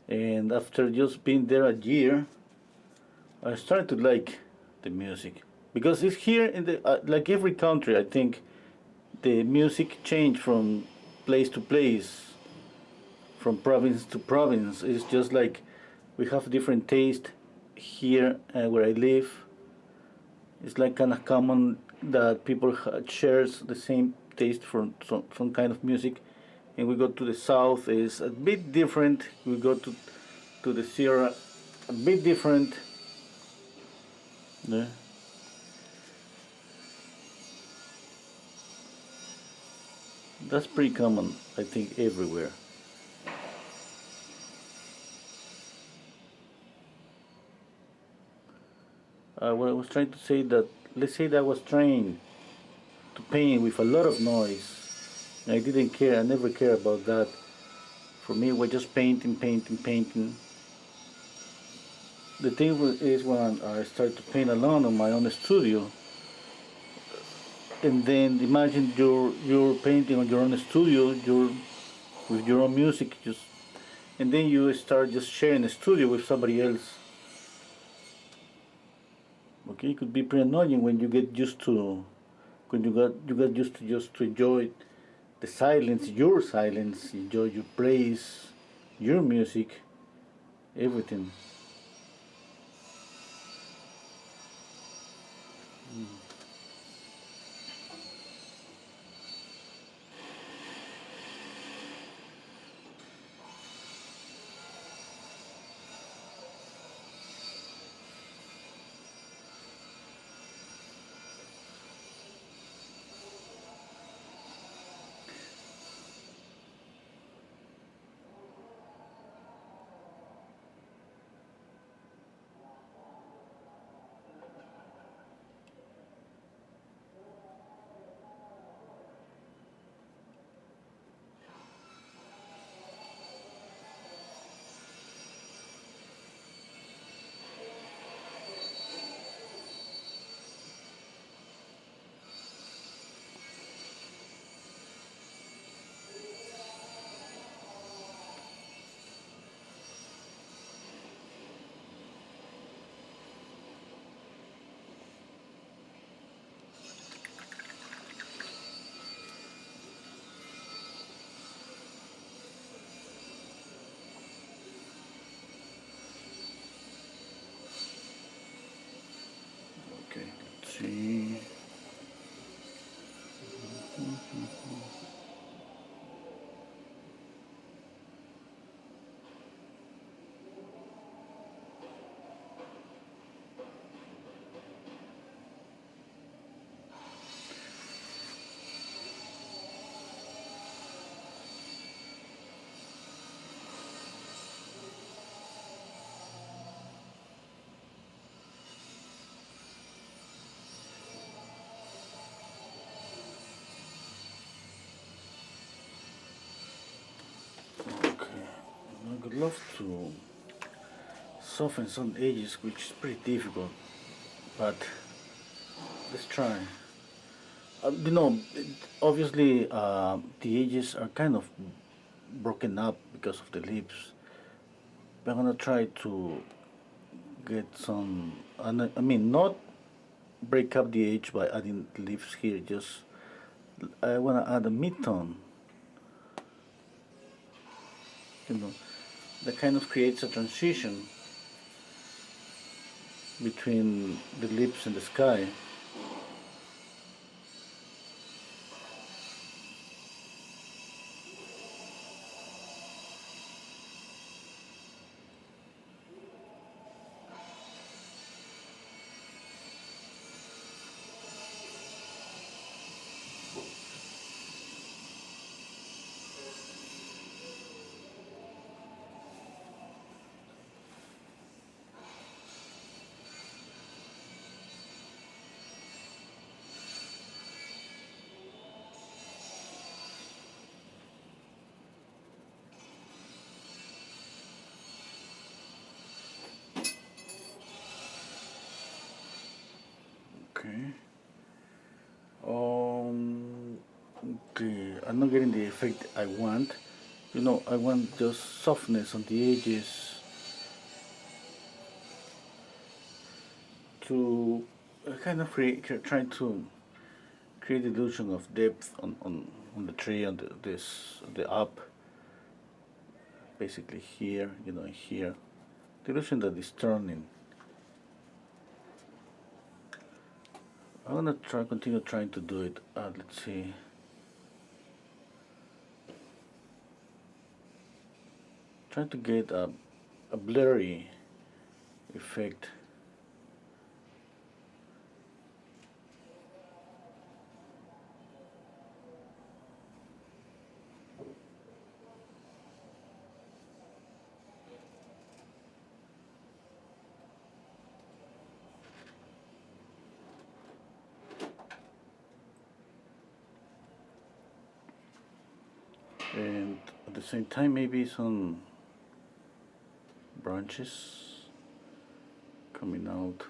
And after just being there a year, I started to like the music because it's here in the like every country. I think the music changed from place to place, from province to province. It's just like we have different taste here where I live. It's like kind of common that people shares the same taste for some kind of music, and we go to the south is a bit different. We go to the Sierra, a bit different. Yeah. That's pretty common, I think, everywhere. What I was trying to say that, let's say that I was trying to paint with a lot of noise. And I didn't care. I never care about that. For me, we're just painting, painting, painting. The thing is when I start to paint alone on my own studio, and then imagine you're painting on your own studio, you're with your own music, just and then you start just sharing a studio with somebody else. Okay, it could be pretty annoying when you get used to when you got used to just to enjoy the silence, your silence, enjoy your praise, your music, everything. see. Okay, I would love to soften some edges, which is pretty difficult, but let's try. Obviously, the edges are kind of broken up because of the leaves. But I'm gonna try to get some. I mean, not break up the edge by adding leaves here. Just I wanna add a mid-tone. You know, that kind of creates a transition between the leaves and the sky. Okay. Okay, I'm not getting the effect I want. I want just softness on the edges to kind of try to create the illusion of depth on the tree, on the up, basically here, here. The illusion that is turning. I'm gonna continue trying to do it. Let's see. Trying to get a blurry effect. And at the same time, maybe some branches coming out.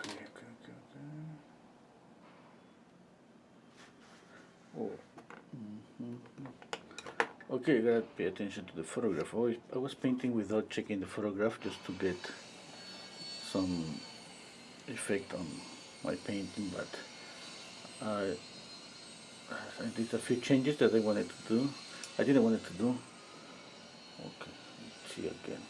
Okay. Oh. Okay, gotta pay attention to the photograph. I was painting without checking the photograph just to get some effect on my painting, but I did a few changes that I wanted to do. I didn't want it to do. Okay, let's see again.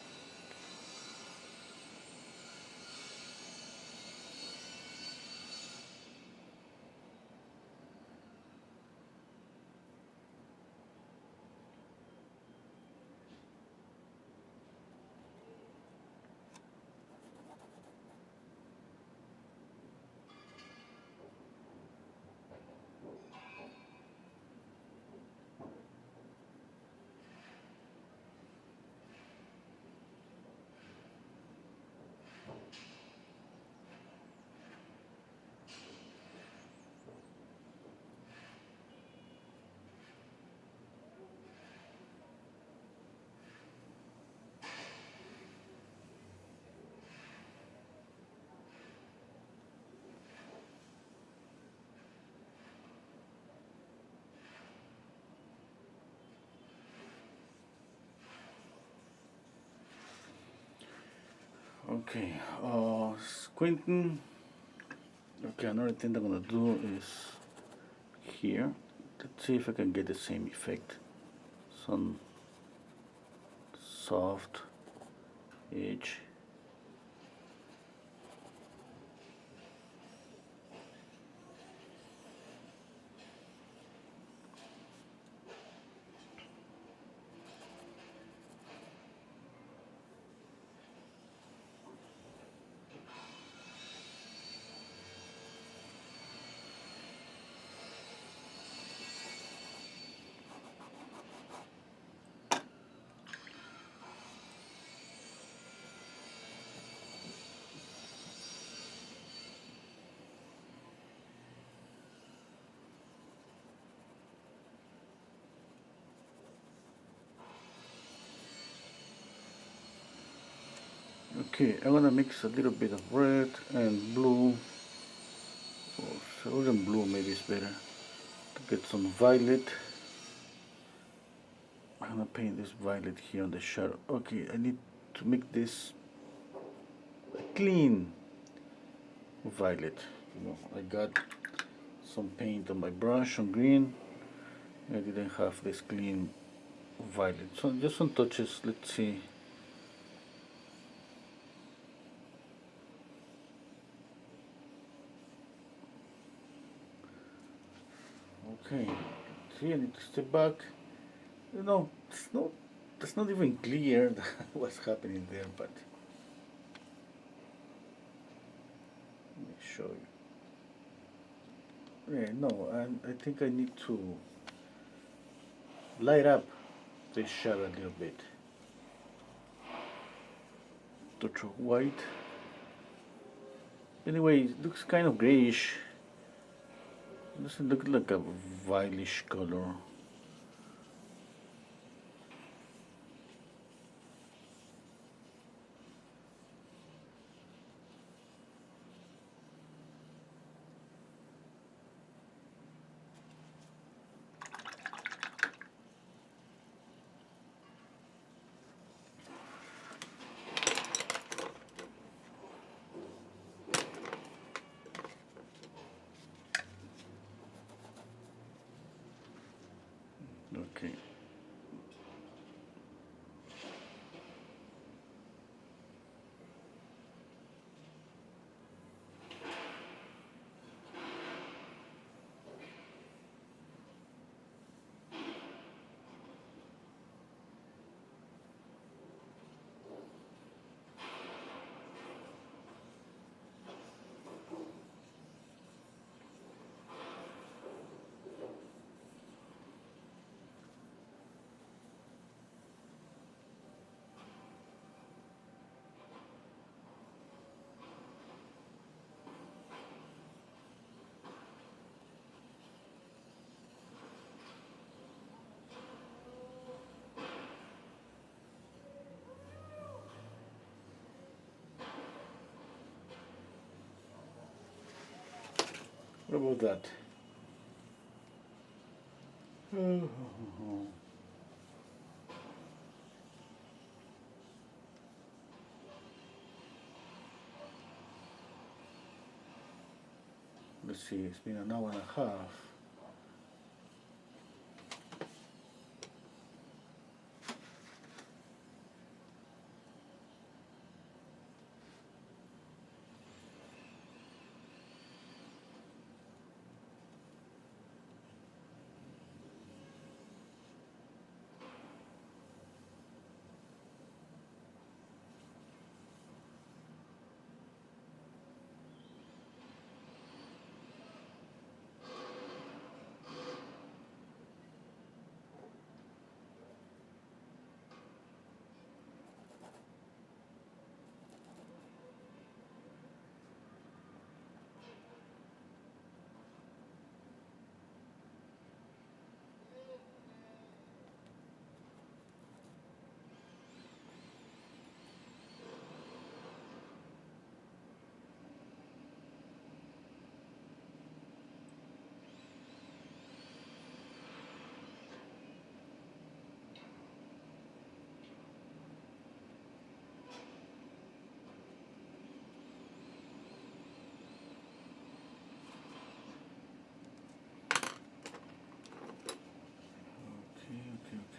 Okay, squinting. Okay, another thing I'm gonna do is here. Let's see if I can get the same effect. Some soft edge. Okay, I'm gonna mix a little bit of red and blue, or frozen blue maybe is better, to get some violet. I'm gonna paint this violet here on the shadow. Okay, I need to make this a clean violet. I got some paint on my brush on green. I didn't have this clean violet, so just some touches. Let's see. Okay, see, I need to step back. It's not even clear what's happening there, but let me show you. Yeah, no, I think I need to light up the shadow a little bit. Touch of white. Anyway, it looks kind of grayish. It doesn't look like a violish color. Okay. What about that? Let's see, it's been an hour and a half.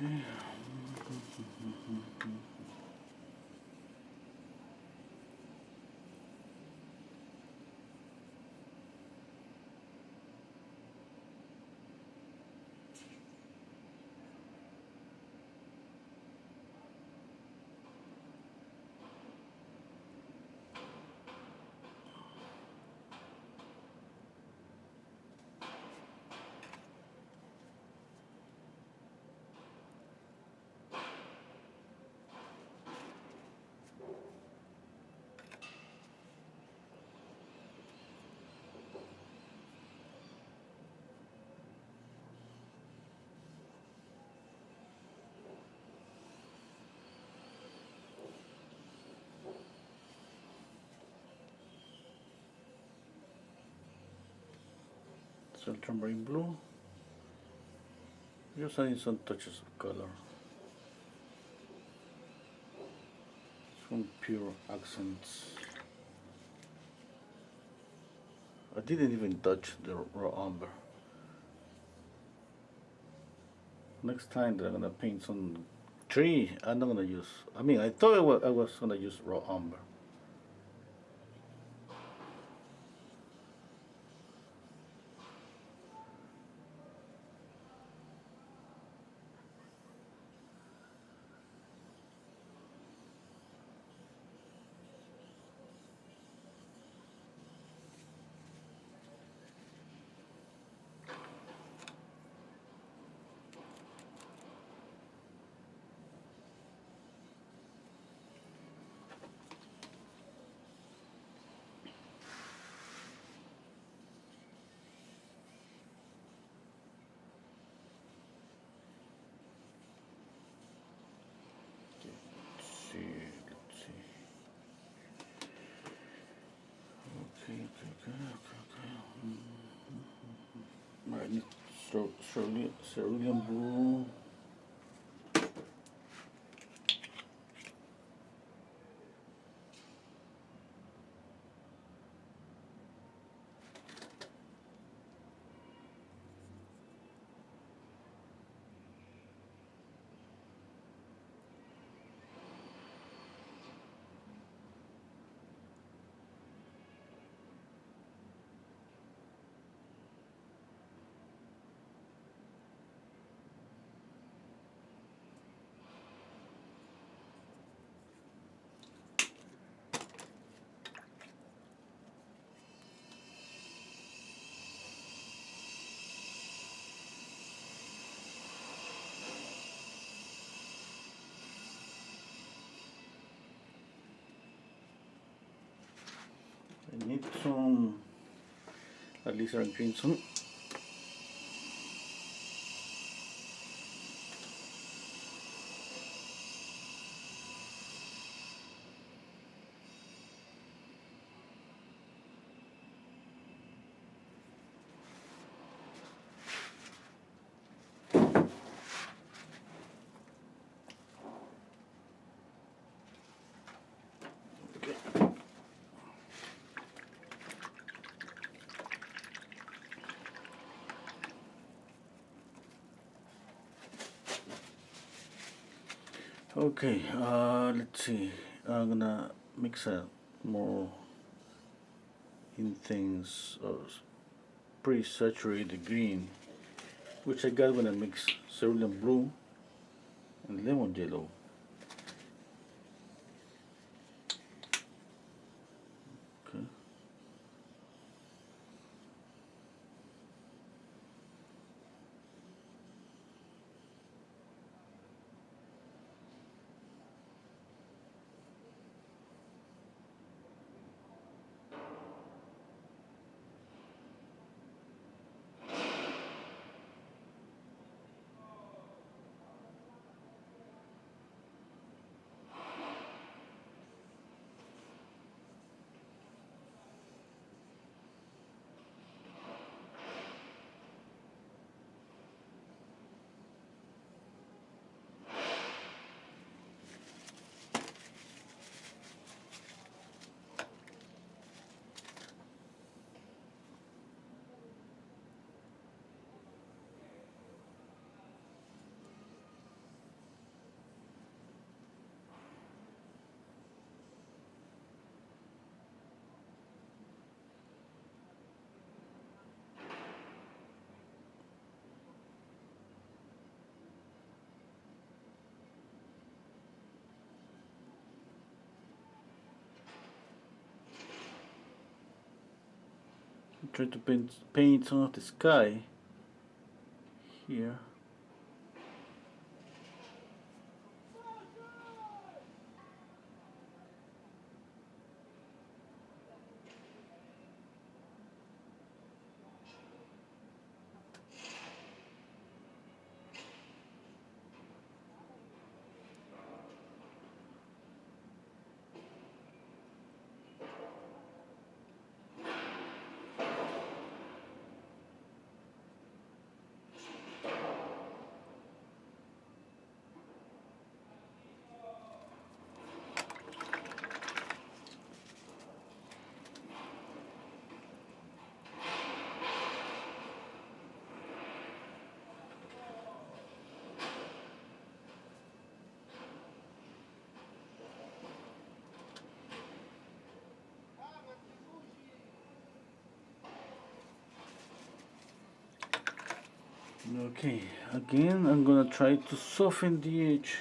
Okay. Ultramarine blue. Just adding some touches of color. Some pure accents. I didn't even touch the raw umber. Next time that I'm gonna paint some tree, I'm not gonna use. I mean, I thought I was gonna use raw umber. Let's see. Okay. I need cerulean blue. I need some alizarin crimson. Okay, let's see. I'm gonna mix a more intense pre-saturated green, which I got when I mix cerulean blue and lemon yellow. Okay. Try to paint some of the sky here. Okay, again I'm gonna try to soften the edge.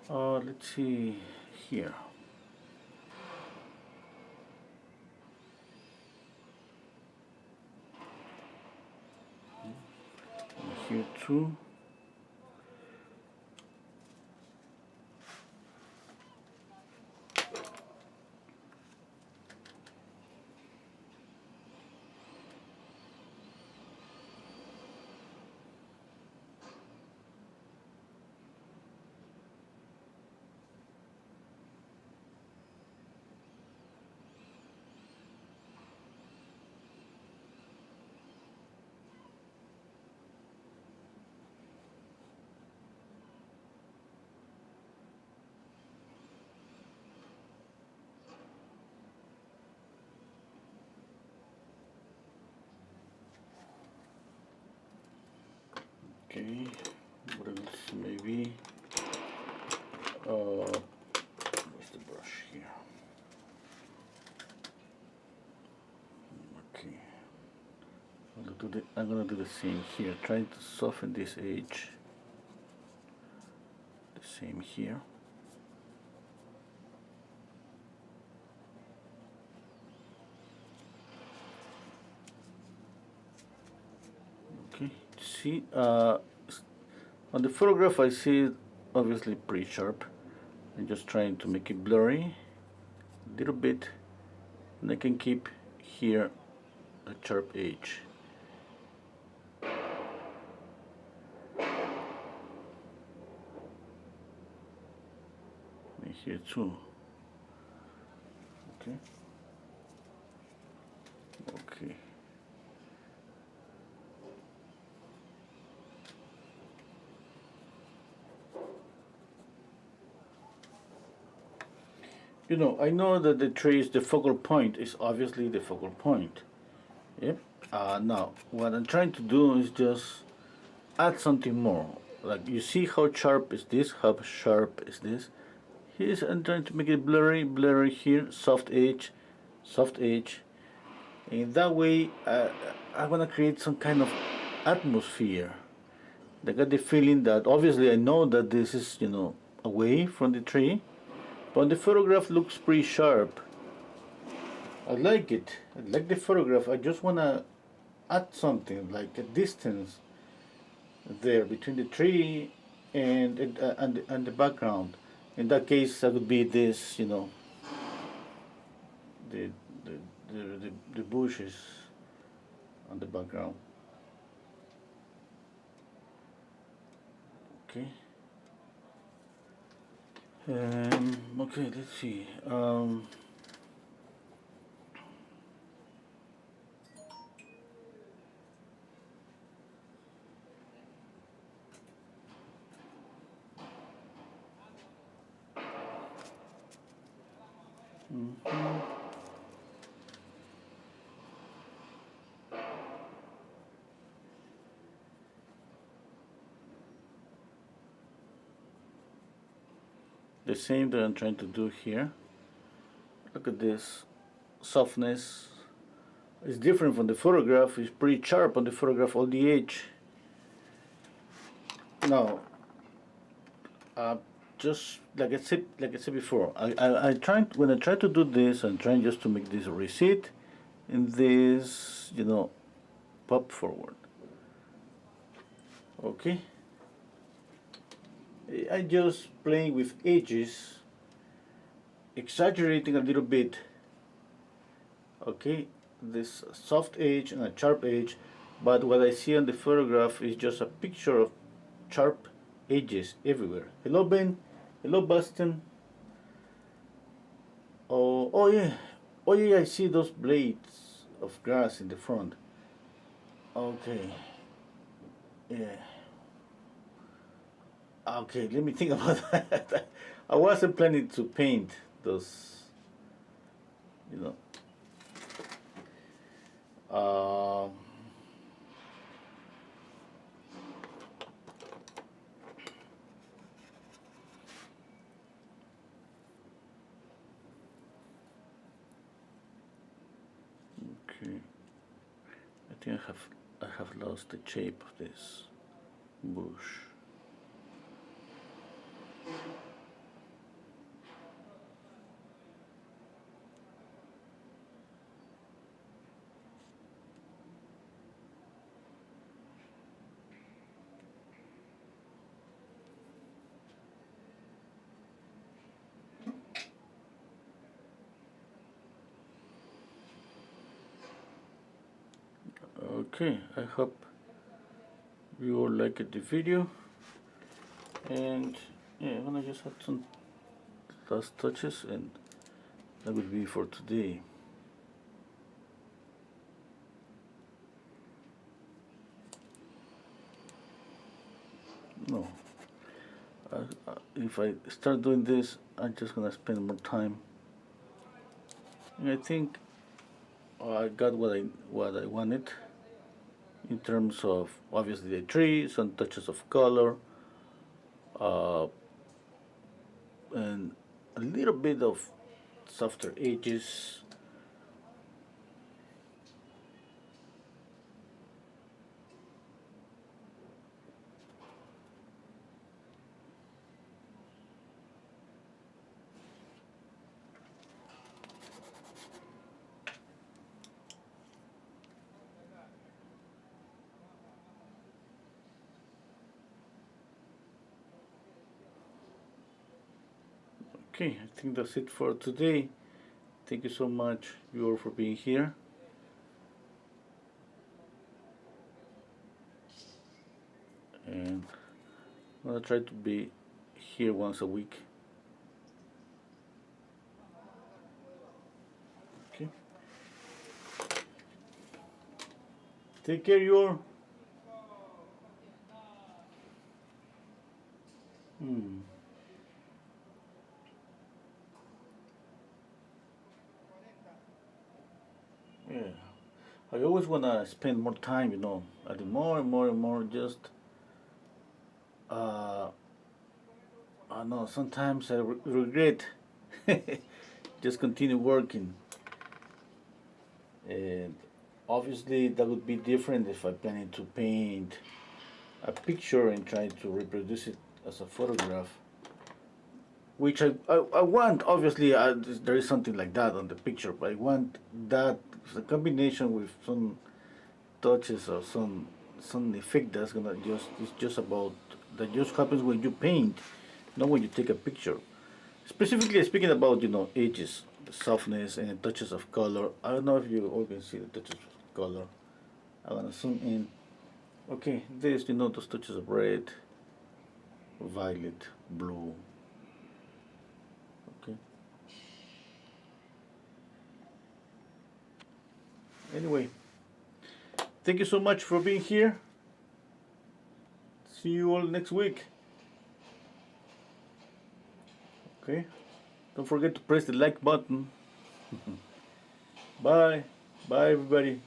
Let's see here. Here too. Okay, what else? Maybe. Where's the brush here? Okay. I'm gonna do the same here. Trying to soften this edge. The same here. Okay. See, on the photograph I see it obviously pretty sharp. I'm just trying to make it blurry a little bit, and I can keep here a sharp edge. And here too. Okay. Okay. You know, I know that the trace, the focal point is obviously the focal point. Yep. Now, what I'm trying to do is just add something more. Like, you see how sharp is this? How sharp is this? Here's, I'm trying to make it blurry, blurry here, soft edge, soft edge. And that way, I want to create some kind of atmosphere. I got the feeling that obviously I know that this is, you know, away from the tree. But the photograph looks pretty sharp. I like it. I like the photograph. I just want to add something like a distance there between the tree and the background. In that case, that would be this, you know, the bushes on the background. Okay. Okay, let's see. The same that I'm trying to do here. Look at this softness. It's different from the photograph. It's pretty sharp on the photograph, all the edge. Now, just like I said before, when I try to do this, I'm trying just to make this receipt and this, you know, pop forward. Okay, I just playing with edges, exaggerating a little bit. Okay, this soft edge and a sharp edge, but what I see on the photograph is just a picture of sharp edges everywhere. Hello Ben, hello Boston. Oh yeah, oh yeah, I see those blades of grass in the front. Okay, yeah. Okay, let me think about that. I wasn't planning to paint those, you know. Um, okay, I think I have lost the shape of this bush. Okay, I hope you all liked the video, and yeah, I'm gonna just add some last touches, and that will be for today. No, if I start doing this, I'm just gonna spend more time, and I think I got what I wanted in terms of obviously the tree, some touches of color, uh, and a little bit of softer edges. Okay, I think that's it for today. Thank you so much, you all, for being here. And I'm gonna try to be here once a week. Okay. Take care, you all. Hmm. Yeah. I always wanna spend more time, you know, adding more and more and more. Just, I know sometimes I regret just continue working, and obviously that would be different if I planning to paint a picture and try to reproduce it as a photograph, which I want. Obviously, there is something like that on the picture, but I want that a combination with some touches or some effect that's gonna just it's just about that just happens when you paint, not when you take a picture. Specifically speaking about, you know, edges, the softness and touches of color. I don't know if you all can see the touches of color. I'm gonna zoom in. Okay, this, you know, those touches of red, violet, blue. Okay. Anyway, thank you so much for being here. See you all next week. Okay. Don't forget to press the like button. Bye. Bye, everybody.